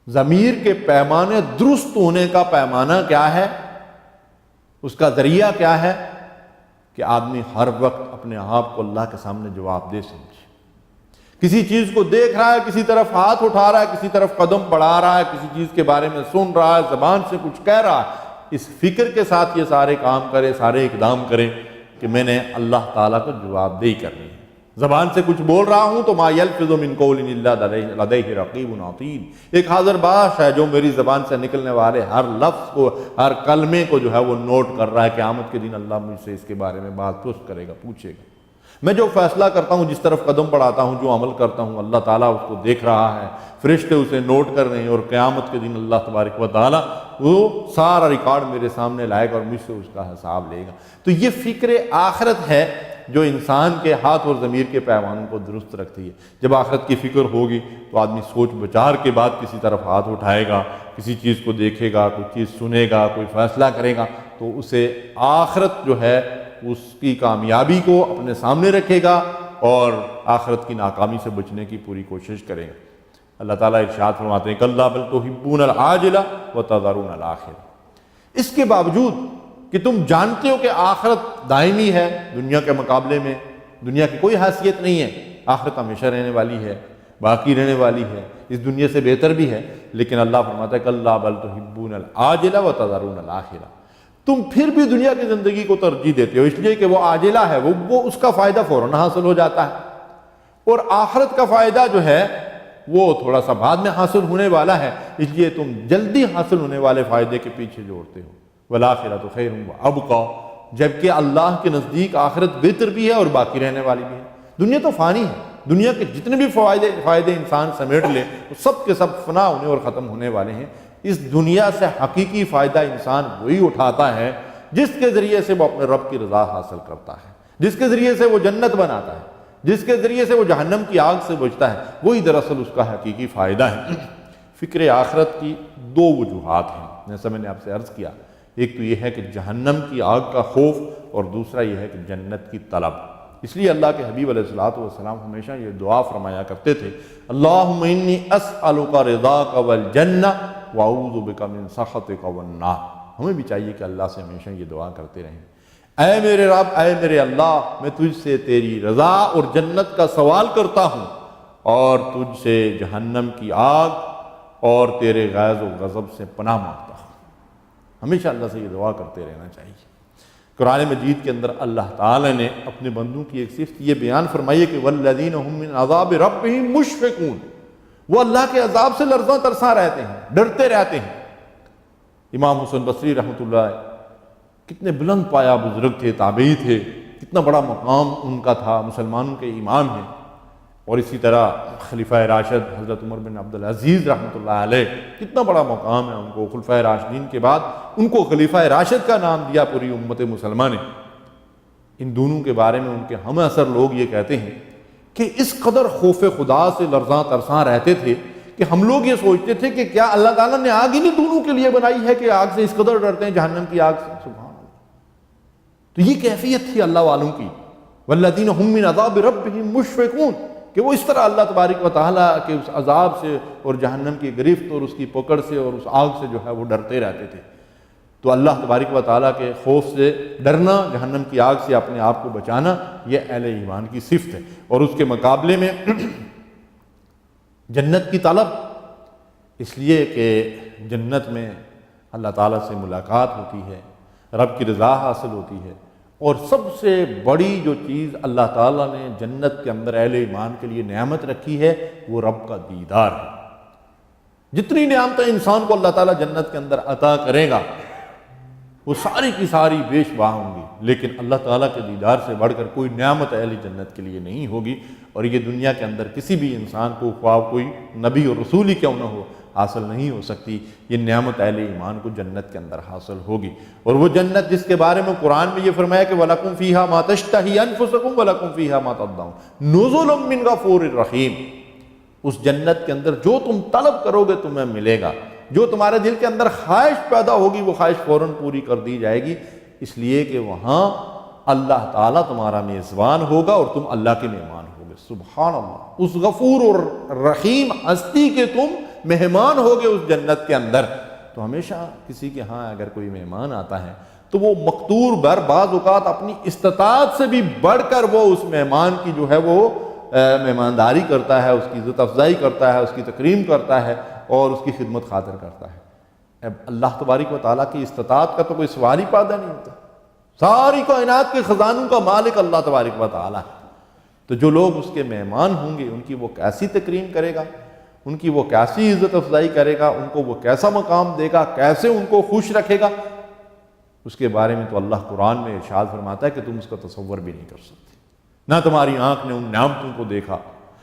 ضمیر کے پیمانے درست ہونے کا پیمانہ کیا ہے، اس کا ذریعہ کیا ہے کہ آدمی ہر وقت اپنے آپ کو اللہ کے سامنے جواب دہ سمجھے۔ کسی چیز کو دیکھ رہا ہے، کسی طرف ہاتھ اٹھا رہا ہے، کسی طرف قدم بڑھا رہا ہے، کسی چیز کے بارے میں سن رہا ہے، زبان سے کچھ کہہ رہا ہے، اس فکر کے ساتھ یہ سارے کام کرے، سارے اقدام کرے کہ میں نے اللہ تعالیٰ کو جواب دہی کرنی ہے۔ زبان سے کچھ بول رہا ہوں تو ما یلفظ من قول الا لدیہ رقیب عتید، ایک حاضر باش ہے جو میری زبان سے نکلنے والے ہر لفظ کو، ہر کلمے کو جو ہے وہ نوٹ کر رہا ہے۔ قیامت کے دن اللہ مجھ سے اس کے بارے میں بات پرس کرے گا، پوچھے گا۔ میں جو فیصلہ کرتا ہوں، جس طرف قدم بڑھاتا ہوں، جو عمل کرتا ہوں، اللہ تعالیٰ اس کو دیکھ رہا ہے، فرشتے اسے نوٹ کر رہے ہیں، اور قیامت کے دن اللہ تبارک و تعالیٰ وہ سارا ریکارڈ میرے سامنے لائے گا اور مجھ سے اس کا حساب لے گا۔ تو یہ فکر آخرت ہے جو انسان کے ہاتھ اور ضمیر کے پیمانوں کو درست رکھتی ہے۔ جب آخرت کی فکر ہوگی تو آدمی سوچ بچار کے بعد کسی طرف ہاتھ اٹھائے گا، کسی چیز کو دیکھے گا، کوئی چیز سنے گا، کوئی فیصلہ کرے گا، تو اسے آخرت جو ہے اس کی کامیابی کو اپنے سامنے رکھے گا اور آخرت کی ناکامی سے بچنے کی پوری کوشش کرے گا۔ اللہ تعالیٰ ارشاد فرماتے ہیں کلا بل تحبون العاجلہ وتذرون الآخرہ۔ اس کے باوجود کہ تم جانتے ہو کہ آخرت دائمی ہے، دنیا کے مقابلے میں دنیا کی کوئی حیثیت نہیں ہے، آخرت ہمیشہ رہنے والی ہے، باقی رہنے والی ہے، اس دنیا سے بہتر بھی ہے، لیکن اللہ فرماتا ہے کلا بل تحبون العاجلہ وتذرون الآخرہ۔ تم پھر بھی دنیا کی زندگی کو ترجیح دیتے ہو اس لیے کہ وہ عاجلہ ہے، وہ اس کا فائدہ فوراً حاصل ہو جاتا ہے، اور آخرت کا فائدہ جو ہے وہ تھوڑا سا بعد میں حاصل ہونے والا ہے، اس لیے تم جلدی حاصل ہونے والے فائدے کے پیچھے جوڑتے ہو۔ والآخرۃ خیر وابقیٰ، جبکہ اللہ کے نزدیک آخرت بہتر بھی ہے اور باقی رہنے والی بھی ہے۔ دنیا تو فانی ہے، دنیا کے جتنے بھی فائدے انسان سمیٹ لے وہ سب کے سب فنا ہونے اور ختم ہونے والے ہیں۔ اس دنیا سے حقیقی فائدہ انسان وہی اٹھاتا ہے جس کے ذریعے سے وہ اپنے رب کی رضا حاصل کرتا ہے، جس کے ذریعے سے وہ جنت بناتا ہے، جس کے ذریعے سے وہ جہنم کی آگ سے بچتا ہے، وہی دراصل اس کا حقیقی فائدہ ہے۔ فکر آخرت کی دو وجوہات ہیں، جیسا میں نے آپ سے عرض کیا، ایک تو یہ ہے کہ جہنم کی آگ کا خوف، اور دوسرا یہ ہے کہ جنت کی طلب۔ اس لیے اللہ کے حبیب علیہ الصلوۃ والسلام ہمیشہ یہ دعا فرمایا کرتے تھے، اللہم انی اسألک رضاک والجنہ واعوذ بک من سخطک والنار۔ ہمیں بھی چاہیے کہ اللہ سے ہمیشہ یہ دعا کرتے رہیں، اے میرے رب، اے میرے اللہ، میں تجھ سے تیری رضا اور جنت کا سوال کرتا ہوں، اور تجھ سے جہنم کی آگ اور تیرے غیظ و غضب سے پناہ مانگتا ہوں۔ ہمیشہ اللہ سے یہ دعا کرتے رہنا چاہیے۔ قرآن مجید کے اندر اللہ تعالی نے اپنے بندوں کی ایک صفت یہ بیان فرمائی ہے کہ والذین هم من عذاب ربهم مشفقون، وہ اللہ کے عذاب سے لرزاں ترساں رہتے ہیں، ڈرتے رہتے ہیں۔ امام حسن بصری رحمۃ اللہ کتنے بلند پایا بزرگ تھے، تابعی تھے، کتنا بڑا مقام ان کا تھا، مسلمانوں کے امام ہیں۔ اور اسی طرح خلیفہ راشد حضرت عمر بن عبدالعزیز رحمۃ اللہ علیہ، کتنا بڑا مقام ہے ان کو، خلفۂ راشدین کے بعد ان کو خلیفہ راشد کا نام دیا پوری امت مسلمہ نے۔ ان دونوں کے بارے میں ان کے ہم اثر لوگ یہ کہتے ہیں کہ اس قدر خوف خدا سے لرزاں ترساں رہتے تھے کہ ہم لوگ یہ سوچتے تھے کہ کیا اللہ تعالیٰ نے آگ ہی نہیں دونوں کے لیے بنائی ہے کہ آگ سے اس قدر ڈرتے ہیں، جہنم کی آگ سے۔ سبحان اللہ، تو یہ کیفیت تھی اللہ والوں کی، والذین هم من عذاب ربهم مشفقون، کہ وہ اس طرح اللہ تبارک و تعالیٰ کے اس عذاب سے اور جہنم کی گرفت اور اس کی پکڑ سے اور اس آگ سے جو ہے وہ ڈرتے رہتے تھے۔ تو اللہ تبارک و تعالیٰ کے خوف سے ڈرنا، جہنم کی آگ سے اپنے آپ کو بچانا، یہ اہل ایمان کی صفت ہے۔ اور اس کے مقابلے میں جنت کی طلب، اس لیے کہ جنت میں اللہ تعالیٰ سے ملاقات ہوتی ہے، رب کی رضا حاصل ہوتی ہے، اور سب سے بڑی جو چیز اللہ تعالیٰ نے جنت کے اندر اہل ایمان کے لیے نعمت رکھی ہے وہ رب کا دیدار ہے۔ جتنی نعمتیں انسان کو اللہ تعالیٰ جنت کے اندر عطا کرے گا وہ ساری کی ساری بے شمار ہوں گی، لیکن اللہ تعالیٰ کے دیدار سے بڑھ کر کوئی نعمت اہل جنت کے لیے نہیں ہوگی، اور یہ دنیا کے اندر کسی بھی انسان کو، خواہ کوئی نبی اور رسول ہی کیوں نہ ہو، حاصل نہیں ہو سکتی۔ یہ نعمت اہل ایمان کو جنت کے اندر حاصل ہوگی، اور وہ جنت جس کے بارے میں قرآن میں یہ فرمایا کہ وَلَكُمْ فِيهَا مَا تَشْتَهِي أَنفُسُكُمْ وَلَكُمْ فِيهَا مَا تَدَّعُونَ نُزُلٌ مِّن غَفُورٍ رَحِيمٍ، اس جنت کے اندر جو تم طلب کرو گے تمہیں ملے گا، جو تمہارے دل کے اندر خواہش پیدا ہوگی وہ خواہش فوراً پوری کر دی جائے گی، اس لیے کہ وہاں اللہ تعالیٰ تمہارا میزبان ہوگا اور تم اللہ کے مہمان ہوگے۔ سبحان اللہ، اس غفور اور رحیم ہستی کے تم مہمان ہوگے اس جنت کے اندر۔ تو ہمیشہ کسی کے ہاں اگر کوئی مہمان آتا ہے تو وہ مقتور بر بعض اوقات اپنی استطاعت سے بھی بڑھ کر وہ اس مہمان کی جو ہے وہ مہمانداری کرتا ہے، اس کی عزت افزائی کرتا ہے، اس کی تکریم کرتا ہے اور اس کی خدمت خاطر کرتا ہے۔ اب اللہ تبارک و تعالیٰ کی استطاعت کا تو کوئی سوال ہی پیدا نہیں ہوتا، ساری کائنات کے خزانوں کا مالک اللہ تبارک و تعالیٰ ہے۔ تو جو لوگ اس کے مہمان ہوں گے ان کی وہ کیسی تکریم کرے گا، ان کی وہ کیسی عزت افزائی کرے گا، ان کو وہ کیسا مقام دے گا، کیسے ان کو خوش رکھے گا، اس کے بارے میں تو اللہ قرآن میں ارشاد فرماتا ہے کہ تم اس کا تصور بھی نہیں کر سکتے۔ نہ تمہاری آنکھ نے ان نعمتوں کو دیکھا،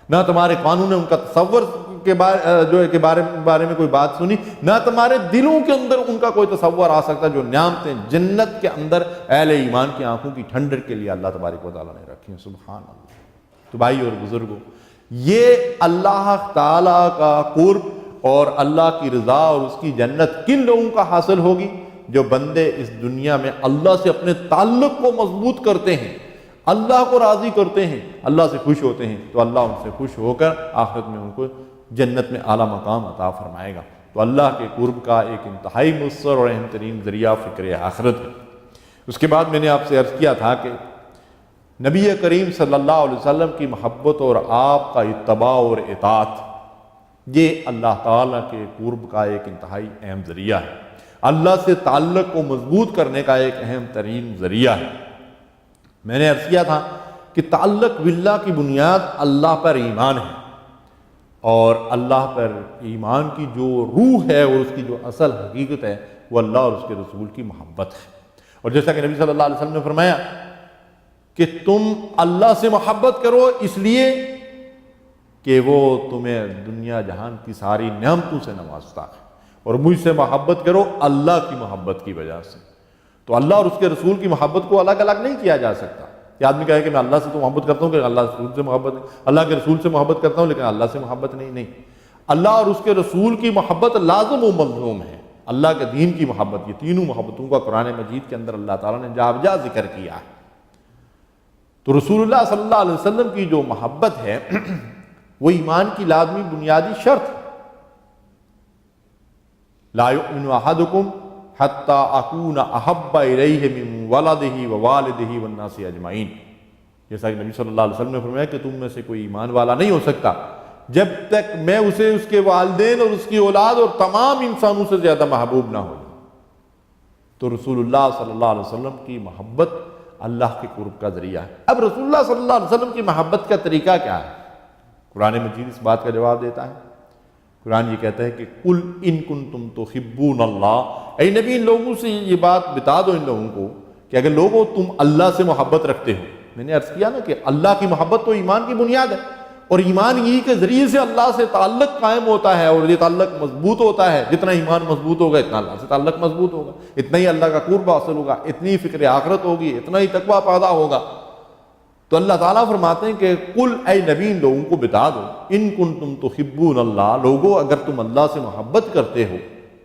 نہ تمہارے کانوں نے ان کا تصور کے بارے میں کوئی بات سنی، نہ تمہارے دلوں کے اندر ان کا کوئی تصور آ سکتا جو نعمتیں جنت کے اندر اہل ایمان کی آنکھوں کی ٹھنڈک کے لیے اللہ تبارک و تعالیٰ نے رکھی ہیں۔ سبحان اللہ۔ تو بھائی اور بزرگوں، یہ اللہ تعالیٰ کا قرب اور اللہ کی رضا اور اس کی جنت کن لوگوں کا حاصل ہوگی؟ جو بندے اس دنیا میں اللہ سے اپنے تعلق کو مضبوط کرتے ہیں، اللہ کو راضی کرتے ہیں، اللہ سے خوش ہوتے ہیں، تو اللہ ان سے خوش ہو کر آخرت میں ان کو جنت میں اعلیٰ مقام عطا فرمائے گا۔ تو اللہ کے قرب کا ایک انتہائی مؤثر اور اہم ترین ذریعہ فکر آخرت ہے۔ اس کے بعد میں نے آپ سے عرض کیا تھا کہ نبی کریم صلی اللہ علیہ وسلم کی محبت اور آپ کا اتباع اور اطاعت، یہ اللہ تعالیٰ کے قرب کا ایک انتہائی اہم ذریعہ ہے، اللہ سے تعلق کو مضبوط کرنے کا ایک اہم ترین ذریعہ ہے۔ میں نے عرض کیا تھا کہ تعلق باللہ کی بنیاد اللہ پر ایمان ہے، اور اللہ پر ایمان کی جو روح ہے اور اس کی جو اصل حقیقت ہے وہ اللہ اور اس کے رسول کی محبت ہے۔ اور جیسا کہ نبی صلی اللہ علیہ وسلم نے فرمایا کہ تم اللہ سے محبت کرو اس لیے کہ وہ تمہیں دنیا جہان کی ساری نعمتوں سے نوازتا ہے، اور مجھ سے محبت کرو اللہ کی محبت کی وجہ سے۔ تو اللہ اور اس کے رسول کی محبت کو الگ الگ نہیں کیا جا سکتا کہ آدمی کہے کہ میں اللہ سے تو محبت کرتا ہوں کہ اللہ رسول سے محبت نہیں، اللہ کے رسول سے محبت کرتا ہوں لیکن اللہ سے محبت نہیں۔ اللہ اور اس کے رسول کی محبت لازم و ملزوم ہے، اللہ کے دین کی محبت، یہ تینوں محبتوں کا قرآن مجید کے اندر اللہ تعالیٰ نے جا بجا ذکر کیا ہے۔ تو رسول اللہ صلی اللہ علیہ وسلم کی جو محبت ہے وہ ایمان کی لازمی بنیادی شرط ہے۔ لا یؤمن احدکم حتی اکون احب الیہ من ولدہ ووالدہ والناس اجمعین، جیسا کہ نبی صلی اللہ علیہ وسلم نے فرمایا کہ تم میں سے کوئی ایمان والا نہیں ہو سکتا جب تک میں اسے اس کے والدین اور اس کی اولاد اور تمام انسانوں سے زیادہ محبوب نہ ہو۔ تو رسول اللہ صلی اللہ علیہ وسلم کی محبت اللہ کے قرب کا ذریعہ ہے۔ اب رسول اللہ صلی اللہ علیہ وسلم کی محبت کا طریقہ کیا ہے؟ قرآن مجید اس بات کا جواب دیتا ہے۔ قرآن یہ کہتا ہے کہ قل ان کنتم تحبون اللہ، اے نبی ان لوگوں سے یہ بات بتا دو ان لوگوں کو کہ اگر لوگوں تم اللہ سے محبت رکھتے ہو، میں نے عرض کیا نا کہ اللہ کی محبت تو ایمان کی بنیاد ہے، اور ایمان ہی کے ذریعے سے اللہ سے تعلق قائم ہوتا ہے، اور یہ تعلق مضبوط ہوتا ہے۔ جتنا ایمان مضبوط ہوگا اتنا اللہ سے تعلق مضبوط ہوگا، اتنا ہی اللہ کا قرب حاصل ہوگا، اتنی ہی فکر آخرت ہوگی، اتنا ہی تقویٰ پیدا ہوگا۔ تو اللہ تعالیٰ فرماتے ہیں کہ قل اے نبی ان لوگوں کو بتا دو ان کنتم تحبون اللہ، لوگوں اگر تم اللہ سے محبت کرتے ہو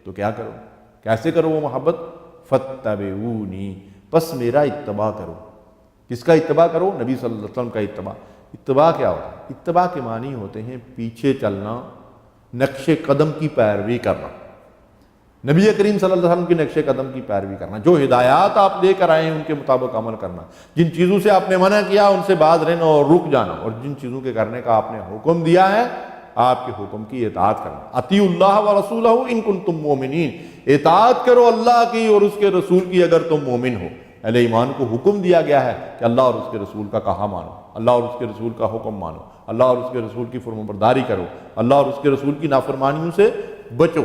تو کیا کرو، کیسے کرو وہ محبت؟ فاتبعونی، پس میرا اتباع کرو۔ کس کا اتباع کرو؟ نبی صلی اللہ علیہ وسلم کا اتباع۔ اتباع کیا ہوتا ہے؟ اتباع کے معنی ہوتے ہیں پیچھے چلنا، نقش قدم کی پیروی کرنا، نبی کریم صلی اللہ علیہ وسلم کی نقش قدم کی پیروی کرنا، جو ہدایات آپ لے کر آئے ہیں ان کے مطابق عمل کرنا، جن چیزوں سے آپ نے منع کیا ان سے باز رہنا اور رک جانا، اور جن چیزوں کے کرنے کا آپ نے حکم دیا ہے آپ کے حکم کی اطاعت کرنا۔ اطیعوا اللہ ورسولہ ان کنتم مومنین، اطاعت کرو اللہ کی اور اس کے رسول کی اگر تم مومن ہو۔ اہل ایمان کو حکم دیا گیا ہے کہ اللہ اور اس کے رسول کا کہا مانو، اللہ اور اس کے رسول کا حکم مانو، اللہ اور اس کے رسول کی فرمانبرداری کرو، اللہ اور اس کے رسول کی نافرمانیوں سے بچو۔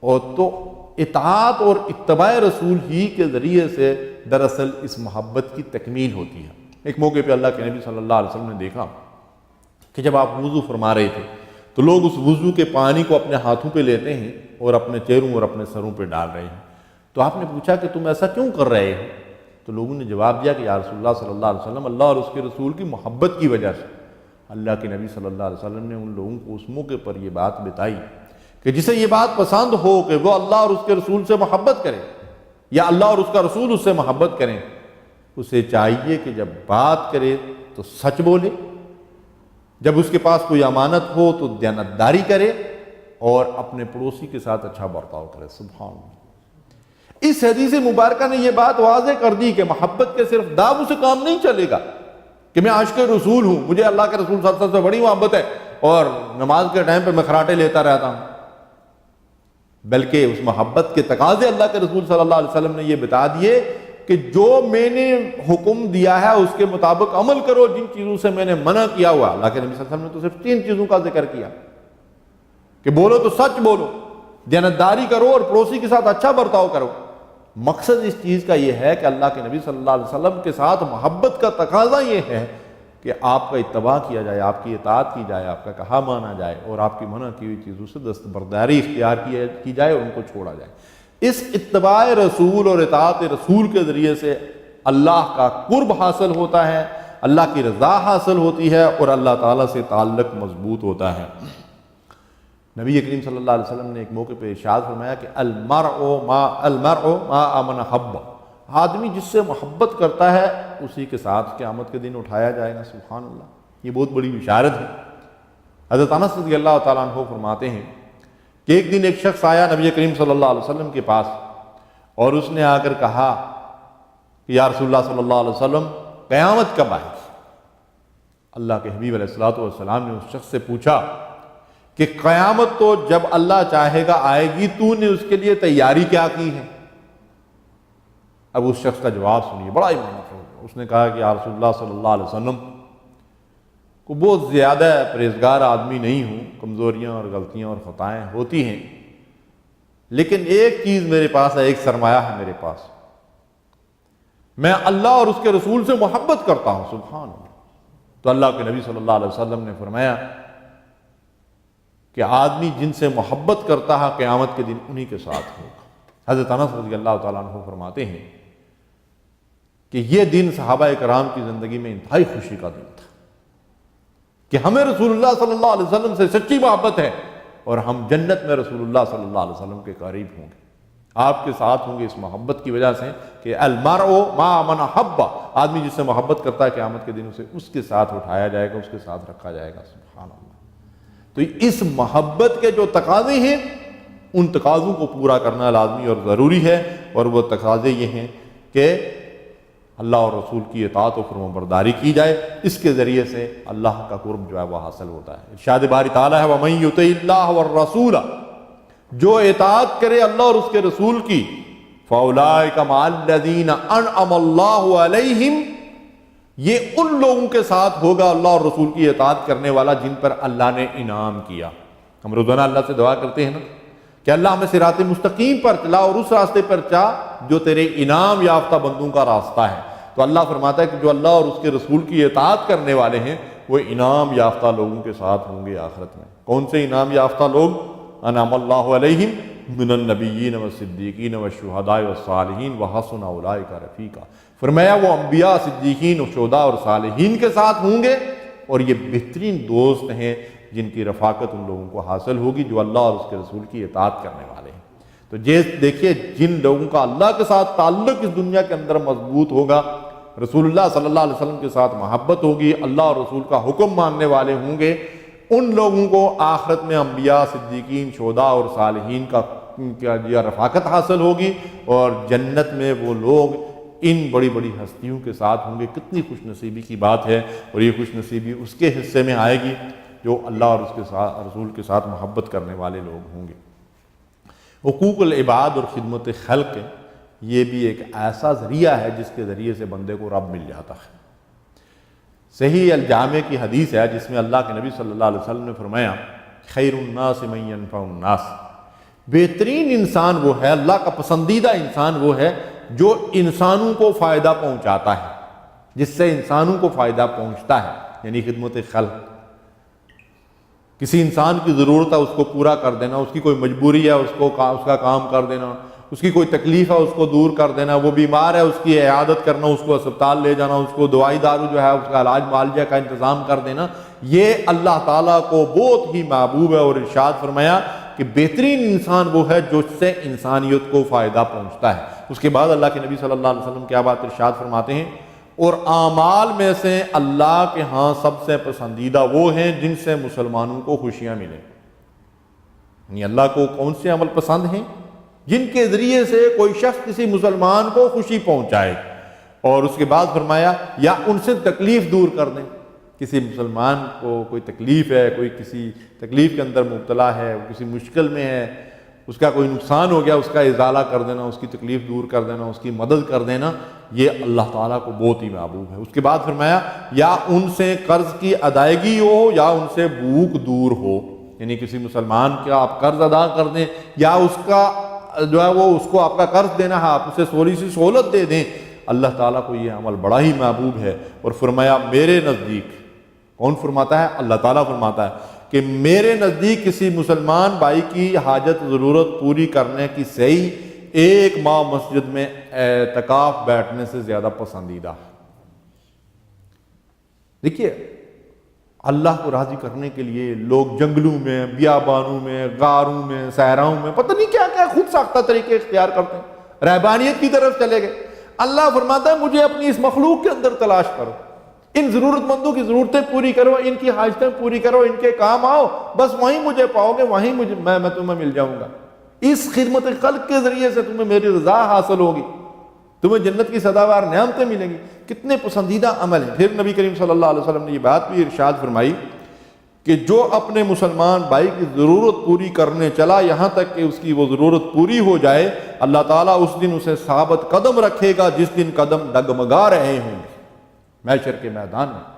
اور تو اطاعت اور اتباع رسول ہی کے ذریعے سے دراصل اس محبت کی تکمیل ہوتی ہے۔ ایک موقع پہ اللہ کے نبی صلی اللہ علیہ وسلم نے دیکھا کہ جب آپ وضو فرما رہے تھے تو لوگ اس وضو کے پانی کو اپنے ہاتھوں پہ لیتے ہیں اور اپنے چہروں اور اپنے سروں پہ ڈال رہے ہیں۔ تو آپ نے پوچھا کہ تم ایسا کیوں کر رہے ہو؟ تو لوگوں نے جواب دیا کہ یا رسول اللہ صلی اللہ علیہ وسلم، اللہ اور اس کے رسول کی محبت کی وجہ سے۔ اللہ کے نبی صلی اللہ علیہ وسلم نے ان لوگوں کو اس موقع پر یہ بات بتائی کہ جسے یہ بات پسند ہو کہ وہ اللہ اور اس کے رسول سے محبت کرے یا اللہ اور اس کا رسول اس سے محبت کریں، اسے چاہیے کہ جب بات کرے تو سچ بولے، جب اس کے پاس کوئی امانت ہو تو دیانتداری کرے، اور اپنے پڑوسی کے ساتھ اچھا برتاؤ کرے۔ سبحان اللہ۔ اس حدیث مبارکہ نے یہ بات واضح کر دی کہ محبت کے صرف دعووں سے کام نہیں چلے گا کہ میں عاشق رسول ہوں، مجھے اللہ کے رسول صلی اللہ علیہ وسلم سے بڑی محبت ہے اور نماز کے ٹائم پہ میں خراٹے لیتا رہتا ہوں، بلکہ اس محبت کے تقاضے اللہ کے رسول صلی اللہ علیہ وسلم نے یہ بتا دیے کہ جو میں نے حکم دیا ہے اس کے مطابق عمل کرو، جن چیزوں سے میں نے منع کیا ہوا۔ اللہ کے نبی صلی اللہ علیہ وسلم نے تو صرف 3 چیزوں کا ذکر کیا کہ بولو تو سچ بولو، دیانتداری کرو اور پڑوسی کے ساتھ اچھا برتاؤ کرو۔ مقصد اس چیز کا یہ ہے کہ اللہ کے نبی صلی اللہ علیہ وسلم کے ساتھ محبت کا تقاضا یہ ہے کہ آپ کا اتباع کیا جائے، آپ کی اطاعت کی جائے، آپ کا کہا مانا جائے، اور آپ کی منع کی ہوئی چیزوں سے دستبرداری اختیار کی جائے اور ان کو چھوڑا جائے۔ اس اتباع رسول اور اطاعت رسول کے ذریعے سے اللہ کا قرب حاصل ہوتا ہے، اللہ کی رضا حاصل ہوتی ہے، اور اللہ تعالیٰ سے تعلق مضبوط ہوتا ہے۔ نبی کریم صلی اللہ علیہ وسلم نے ایک موقع پہ ارشاد فرمایا کہ المرء ما من حب، آدمی جس سے محبت کرتا ہے اسی کے ساتھ قیامت کے دن اٹھایا جائے گا۔ سبحان اللہ، یہ بہت بڑی بشارت ہے۔ حضرت انس رضی اللہ تعالیٰ عنہ فرماتے ہیں کہ ایک دن ایک شخص آیا نبی کریم صلی اللہ علیہ وسلم کے پاس، اور اس نے آ کر کہا کہ یا رسول اللہ صلی اللہ علیہ وسلم قیامت کب آئے گی؟ اللہ کے حبیب علیہ الصلوۃ والسلام نے اس شخص سے پوچھا کہ قیامت تو جب اللہ چاہے گا آئے گی، تو نے اس کے لیے تیاری کیا کی ہے؟ اب اس شخص کا جواب سنیے، بڑا ہی معنی خیز۔ اس نے کہا کہ یا رسول اللہ صلی اللہ علیہ وسلم کو بہت زیادہ پرہیزگار آدمی نہیں ہوں، کمزوریاں اور غلطیاں اور خطائیں ہوتی ہیں، لیکن ایک چیز میرے پاس ہے، ایک سرمایہ ہے میرے پاس، میں اللہ اور اس کے رسول سے محبت کرتا ہوں۔ سبحان اللہ۔ تو اللہ کے نبی صلی اللہ علیہ وسلم نے فرمایا کہ آدمی جن سے محبت کرتا ہے قیامت کے دن انہی کے ساتھ ہوگا۔ حضرت انس رضی اللہ تعالیٰ عنہ فرماتے ہیں کہ یہ دن صحابہ کرام کی زندگی میں انتہائی خوشی کا دن تھا کہ ہمیں رسول اللہ صلی اللہ علیہ وسلم سے سچی محبت ہے، اور ہم جنت میں رسول اللہ صلی اللہ علیہ وسلم کے قریب ہوں گے، آپ کے ساتھ ہوں گے، اس محبت کی وجہ سے کہ المرء ما من حب، آدمی جس سے محبت کرتا ہے قیامت کے دن اسے اس کے ساتھ اٹھایا جائے گا، اس کے ساتھ رکھا جائے گا۔ سبحان اللہ۔ تو اس محبت کے جو تقاضے ہیں ان تقاضوں کو پورا کرنا لازمی اور ضروری ہے، اور وہ تقاضے یہ ہیں کہ اللہ اور رسول کی اطاعت و فرمانبرداری کی جائے، اس کے ذریعے سے اللہ کا قرب جو ہے وہ حاصل ہوتا ہے۔ ارشاد باری تعالیٰ ہے وَمَن يُطِعِ اللَّهَ وَالرَّسُولَ، جو اطاعت کرے اللہ اور اس کے رسول کی، فَأُولَٰئِكَ مَعَ الَّذِينَ أَنْعَمَ اللَّهُ عَلَيْهِمْ، یہ ان لوگوں کے ساتھ ہوگا اللہ اور رسول کی اطاعت کرنے والا جن پر اللہ نے انعام کیا۔ ہم روزانہ اللہ سے دعا کرتے ہیں نا کہ اللہ ہمیں صراط مستقیم پر چلا اور اس راستے پر چا جو تیرے انعام یافتہ بندوں کا راستہ ہے۔ تو اللہ فرماتا ہے کہ جو اللہ اور اس کے رسول کی اطاعت کرنے والے ہیں وہ انعام یافتہ لوگوں کے ساتھ ہوں گے آخرت میں۔ کون سے انعام یافتہ لوگ؟ انعم اللہ علیہم من النبیین والصدیقین والشہداء والصالحین وحسن اولئک رفیقا۔ فرمایا وہ انبیاء، صدیقین، شہداء اور صالحین کے ساتھ ہوں گے، اور یہ بہترین دوست ہیں جن کی رفاقت ان لوگوں کو حاصل ہوگی جو اللہ اور اس کے رسول کی اطاعت کرنے والے ہیں۔ تو دیکھیے جن لوگوں کا اللہ کے ساتھ تعلق اس دنیا کے اندر مضبوط ہوگا، رسول اللہ صلی اللہ علیہ وسلم کے ساتھ محبت ہوگی، اللہ اور رسول کا حکم ماننے والے ہوں گے، ان لوگوں کو آخرت میں انبیاء، صدیقین، شہداء اور صالحین کا رفاقت حاصل ہوگی، اور جنت میں وہ لوگ ان بڑی بڑی ہستیوں کے ساتھ ہوں گے۔ کتنی خوش نصیبی کی بات ہے، اور یہ خوش نصیبی اس کے حصے میں آئے گی جو اللہ اور اس کے ساتھ رسول کے ساتھ محبت کرنے والے لوگ ہوں گے۔ حقوق العباد اور خدمت خلق، یہ بھی ایک ایسا ذریعہ ہے جس کے ذریعے سے بندے کو رب مل جاتا ہے۔ صحیح الجامع کی حدیث ہے جس میں اللہ کے نبی صلی اللہ علیہ وسلم نے فرمایا خیر الناس من ينفع الناس، بہترین انسان وہ ہے، اللہ کا پسندیدہ انسان وہ ہے جو انسانوں کو فائدہ پہنچاتا ہے، جس سے انسانوں کو فائدہ پہنچتا ہے، یعنی خدمت خلق۔ کسی انسان کی ضرورت ہے اس کو پورا کر دینا، اس کی کوئی مجبوری ہے اس کا کام کر دینا، اس کی کوئی تکلیف ہے اس کو دور کر دینا، وہ بیمار ہے اس کی عیادت کرنا، اس کو اسپتال لے جانا، اس کو دوائی دارو جو ہے اس کا علاج معالجہ کا انتظام کر دینا، یہ اللہ تعالیٰ کو بہت ہی محبوب ہے۔ اور ارشاد فرمایا کہ بہترین انسان وہ ہے جو اس سے انسانیت کو فائدہ پہنچتا ہے۔ اس کے بعد اللہ کے نبی صلی اللہ علیہ وسلم کیا بات ارشاد فرماتے ہیں، اور اعمال میں سے اللہ کے ہاں سب سے پسندیدہ وہ ہیں جن سے مسلمانوں کو خوشیاں ملیں۔ یعنی اللہ کو کون سے عمل پسند ہیں؟ جن کے ذریعے سے کوئی شخص کسی مسلمان کو خوشی پہنچائے، اور اس کے بعد فرمایا یا ان سے تکلیف دور کر دیں۔ کسی مسلمان کو کوئی تکلیف ہے، کوئی کسی تکلیف کے اندر مبتلا ہے، وہ کسی مشکل میں ہے، اس کا کوئی نقصان ہو گیا، اس کا ازالہ کر دینا، اس کی تکلیف دور کر دینا، اس کی مدد کر دینا، یہ اللہ تعالیٰ کو بہت ہی محبوب ہے۔ اس کے بعد فرمایا یا ان سے قرض کی ادائیگی ہو یا ان سے بھوک دور ہو، یعنی کسی مسلمان کا آپ قرض ادا کر دیں، یا اس کا جو ہے وہ اس کو آپ کا قرض دینا ہے، آپ اسے تھوڑی سی سہولت دے دیں، اللہ تعالیٰ کو یہ عمل بڑا ہی محبوب ہے، اور فرمایا میرے نزدیک، کون فرماتا ہے؟ اللہ تعالیٰ فرماتا ہے کہ میرے نزدیک کسی مسلمان بھائی کی حاجت ضرورت پوری کرنے کی صحیح ایک ماہ مسجد میں اعتکاف بیٹھنے سے زیادہ پسندیدہ ہے۔ دیکھیے، اللہ کو راضی کرنے کے لیے لوگ جنگلوں میں، بیابانوں میں، غاروں میں، صحراؤں میں پتہ نہیں کیا کیا خود ساختہ طریقے اختیار کرتے ہیں، رہبانیت کی طرف چلے گئے۔ اللہ فرماتا ہے مجھے اپنی اس مخلوق کے اندر تلاش کرو، ان ضرورت مندوں کی ضرورتیں پوری کرو، ان کی حاجتیں پوری کرو، ان کے کام آؤ، بس وہیں مجھے پاؤ گے، وہیں میں تمہیں مل جاؤں گا۔ اس خدمت خلق کے ذریعے سے تمہیں میری رضا حاصل ہوگی، تمہیں جنت کی سداوار نعمتیں ملیں گی۔ کتنے پسندیدہ عمل ہیں۔ پھر نبی کریم صلی اللہ علیہ وسلم نے یہ بات بھی ارشاد فرمائی کہ جو اپنے مسلمان بھائی کی ضرورت پوری کرنے چلا یہاں تک کہ اس کی وہ ضرورت پوری ہو جائے، اللہ تعالیٰ اس دن اسے ثابت قدم رکھے گا جس دن قدم ڈگمگا رہے ہوں گے محشر کے میدان میں۔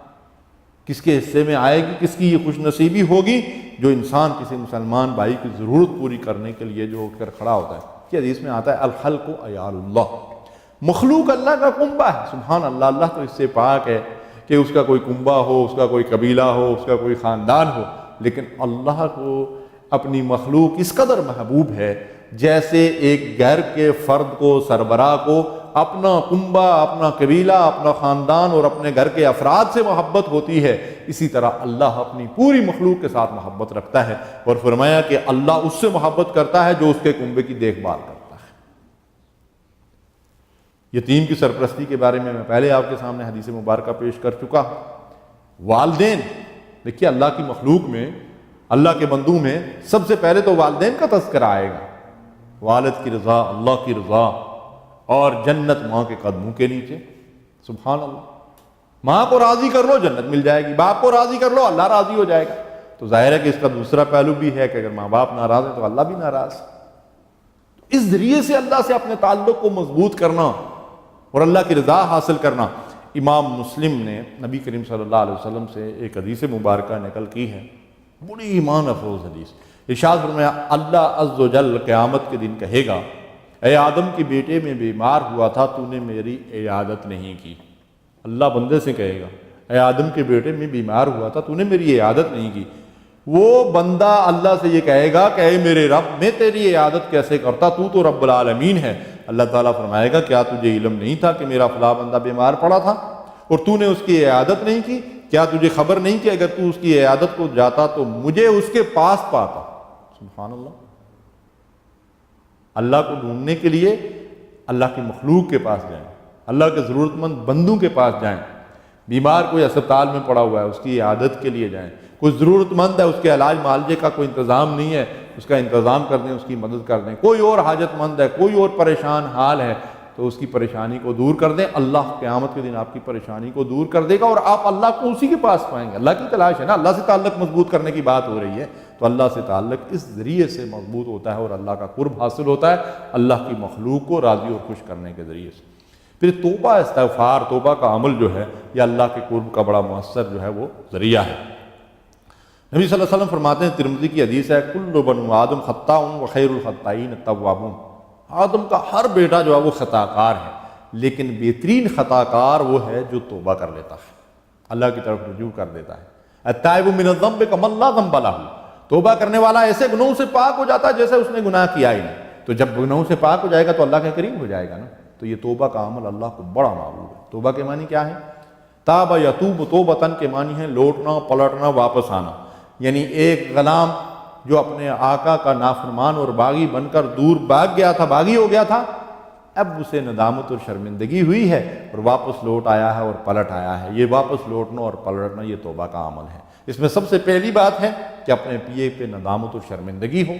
کس کے حصے میں آئے گی، کس کی یہ خوش نصیبی ہوگی؟ جو انسان کسی مسلمان بھائی کی ضرورت پوری کرنے کے لیے جو اٹھ کر کھڑا ہوتا ہے۔ کہ حدیث میں آتا ہے الخلق عیال اللہ، مخلوق اللہ کا کنبہ ہے۔ سبحان اللہ، اللہ تو اس سے پاک ہے کہ اس کا کوئی کنبہ ہو، اس کا کوئی قبیلہ ہو، اس کا کوئی خاندان ہو، لیکن اللہ کو اپنی مخلوق اس قدر محبوب ہے جیسے ایک گھر کے فرد کو، سربراہ کو اپنا کنبہ، اپنا قبیلہ، اپنا خاندان اور اپنے گھر کے افراد سے محبت ہوتی ہے، اسی طرح اللہ اپنی پوری مخلوق کے ساتھ محبت رکھتا ہے، اور فرمایا کہ اللہ اس سے محبت کرتا ہے جو اس کے کنبے کی دیکھ بھال کرتا ہے۔ یتیم کی سرپرستی کے بارے میں پہلے آپ کے سامنے حدیث مبارکہ پیش کر چکا ہوں۔ والدین، دیکھیے اللہ کی مخلوق میں، اللہ کے بندوں میں سب سے پہلے تو والدین کا تذکرہ آئے گا۔ والد کی رضا، اللہ کی رضا، اور جنت ماں کے قدموں کے نیچے۔ سبحان اللہ، ماں کو راضی کر لو جنت مل جائے گی، باپ کو راضی کر لو اللہ راضی ہو جائے گا۔ تو ظاہر ہے کہ اس کا دوسرا پہلو بھی ہے کہ اگر ماں باپ ناراض ہیں تو اللہ بھی ناراض۔ اس ذریعے سے اللہ سے اپنے تعلق کو مضبوط کرنا اور اللہ کی رضا حاصل کرنا۔ امام مسلم نے نبی کریم صلی اللہ علیہ وسلم سے ایک حدیث مبارکہ نقل کی ہے، بڑی ایمان افروز حدیث۔ ارشاد فرمایا اللہ عز و جل قیامت کے دن کہے گا اے آدم کے بیٹے میں بیمار ہوا تھا، تو نے میری عیادت نہیں کی۔ اللہ بندے سے کہے گا اے آدم کے بیٹے میں بیمار ہوا تھا، تو نے میری عیادت نہیں کی۔ وہ بندہ اللہ سے یہ کہے گا کہ اے میرے رب، میں تیری عیادت کیسے کرتا، تو رب العالمین ہے۔ اللہ تعالیٰ فرمائے گا کیا تجھے علم نہیں تھا کہ میرا فلاں بندہ بیمار پڑا تھا اور تو نے اس کی عیادت نہیں کی؟ کیا تجھے خبر نہیں کہ اگر تو اس کی عیادت کو جاتا تو مجھے اس کے پاس پاتا؟ سبحان اللہ، اللہ کو ڈھونڈنے کے لیے اللہ کی مخلوق کے پاس جائیں، اللہ کے ضرورت مند بندوں کے پاس جائیں۔ بیمار کوئی اسپتال میں پڑا ہوا ہے اس کی عیادت کے لیے جائیں، کوئی ضرورت مند ہے اس کے علاج معالجے کا کوئی انتظام نہیں ہے اس کا انتظام کر دیں، اس کی مدد کر دیں۔ کوئی اور حاجت مند ہے، کوئی اور پریشان حال ہے تو اس کی پریشانی کو دور کر دیں، اللہ قیامت کے دن آپ کی پریشانی کو دور کر دے گا اور آپ اللہ کو اسی کے پاس پائیں گے۔ اللہ کی تلاش ہے نا، اللہ سے تعلق مضبوط کرنے کی بات ہو رہی ہے، تو اللہ سے تعلق اس ذریعے سے مضبوط ہوتا ہے اور اللہ کا قرب حاصل ہوتا ہے اللہ کی مخلوق کو راضی اور خوش کرنے کے ذریعے سے۔ پھر توبہ، استغفار، توبہ کا عمل جو ہے یہ اللہ کے قرب کا بڑا مؤثر جو ہے وہ ذریعہ ہے۔ نبی صلی اللہ علیہ وسلم فرماتے ہیں، ترمذی کی حدیث ہے، کل بنو آدم خطاء وخیر الخطائین التوابون۔ آدم کا ہر بیٹا جو ہے وہ خطا کار ہے، لیکن بہترین خطا کار وہ ہے جو توبہ کر لیتا ہے، اللہ کی طرف رجوع کر دیتا ہے۔ التائب من الذنب کمن لا ذنب لہ، توبہ کرنے والا ایسے گناہوں سے پاک ہو جاتا ہے جیسے اس نے گناہ کیا ہی نہیں۔ تو جب گناہوں سے پاک ہو جائے گا تو اللہ کے قریب ہو جائے گا نا۔ تو یہ توبہ کا عمل اللہ کو بڑا محبوب ہے۔ توبہ کے معنی کیا ہے؟ تاب یتوب توبۃ کے معنی ہے لوٹنا، پلٹنا، واپس آنا۔ یعنی ایک غلام جو اپنے آقا کا نافرمان اور باغی بن کر دور بھاگ گیا تھا، باغی ہو گیا تھا، اب اسے ندامت اور شرمندگی ہوئی ہے اور واپس لوٹ آیا ہے اور پلٹ آیا ہے۔ یہ واپس لوٹنا اور پلٹنا یہ توبہ کا عمل ہے۔ اس میں سب سے پہلی بات ہے کہ اپنے پیے پہ ندامت اور شرمندگی ہو۔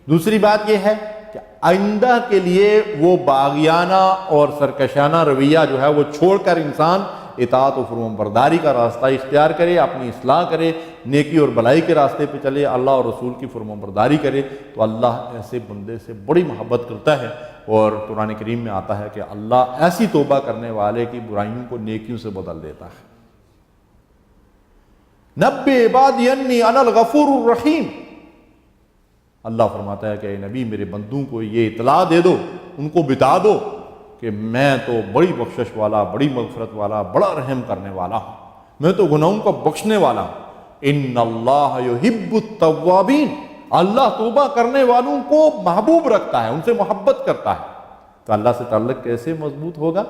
دوسری بات یہ ہے کہ آئندہ کے لیے وہ باغیانہ اور سرکشانہ رویہ جو ہے وہ چھوڑ کر انسان اطاعت و فرمانبرداری کا راستہ اختیار کرے، اپنی اصلاح کرے، نیکی اور بھلائی کے راستے پہ چلے، اللہ اور رسول کی فرمانبرداری کرے، تو اللہ ایسے بندے سے بڑی محبت کرتا ہے۔ اور قرآن کریم میں آتا ہے کہ اللہ ایسی توبہ کرنے والے کی برائیوں کو نیکیوں سے بدل دیتا ہے۔ نبئ عبادی انی انا الغفور الرحیم، اللہ فرماتا ہے کہ اے نبی میرے بندوں کو یہ اطلاع دے دو، ان کو بتا دو کہ میں تو بڑی بخشش والا، بڑی مغفرت والا، بڑا رحم کرنے والا ہوں، میں تو گناہوں کو بخشنے والا ہوں۔ ان اللہ یحب التوابین، اللہ توبہ کرنے والوں کو محبوب رکھتا ہے، ان سے محبت کرتا ہے۔ تو اللہ سے تعلق کیسے مضبوط ہوگا؟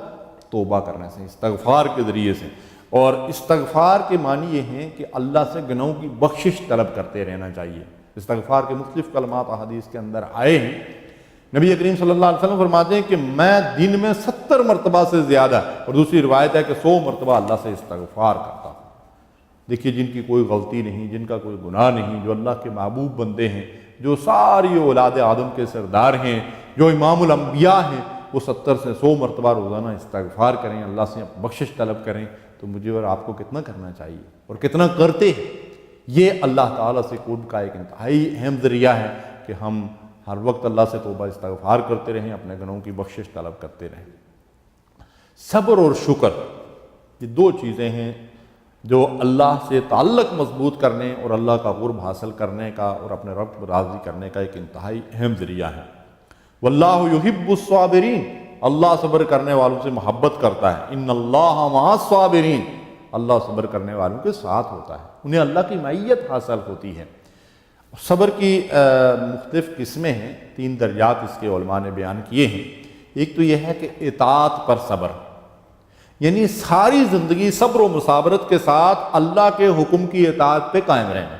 توبہ کرنے سے، استغفار کے ذریعے سے۔ اور استغفار کے معنی یہ ہیں کہ اللہ سے گناہوں کی بخشش طلب کرتے رہنا چاہیے۔ استغفار کے مختلف کلمات احادیث کے اندر آئے ہیں۔ نبی کریم صلی اللہ علیہ وسلم فرماتے ہیں کہ میں دن میں 70 مرتبہ سے زیادہ، اور دوسری روایت ہے کہ 100 مرتبہ اللہ سے استغفار کرتا ہوں۔ دیکھیے، جن کی کوئی غلطی نہیں، جن کا کوئی گناہ نہیں، جو اللہ کے محبوب بندے ہیں، جو ساری اولاد آدم کے سردار ہیں، جو امام الانبیاء ہیں، وہ 70 سے 100 مرتبہ روزانہ استغفار کریں، اللہ سے بخشش طلب کریں۔ تو مجھے اور آپ کو کتنا کرنا چاہیے اور کتنا کرتے ہیں؟ یہ اللہ تعالیٰ سے قرب کا ایک انتہائی اہم ذریعہ ہے کہ ہم ہر وقت اللہ سے توبہ استغفار کرتے رہیں، اپنے گناہوں کی بخشش طلب کرتے رہیں۔ صبر اور شکر، یہ دو چیزیں ہیں جو اللہ سے تعلق مضبوط کرنے اور اللہ کا قرب حاصل کرنے کا اور اپنے رب کو راضی کرنے کا ایک انتہائی اہم ذریعہ ہے۔ واللہ یحب الصابرین، اللہ صبر کرنے والوں سے محبت کرتا ہے۔ ان اللہ مع الصابرین، اللہ صبر کرنے والوں کے ساتھ ہوتا ہے، انہیں اللہ کی معیت حاصل ہوتی ہے۔ صبر کی مختلف قسمیں ہیں، 3 درجات اس کے علماء نے بیان کیے ہیں۔ ایک تو یہ ہے کہ اطاعت پر صبر، یعنی ساری زندگی صبر و مصابرت کے ساتھ اللہ کے حکم کی اطاعت پہ قائم رہنا۔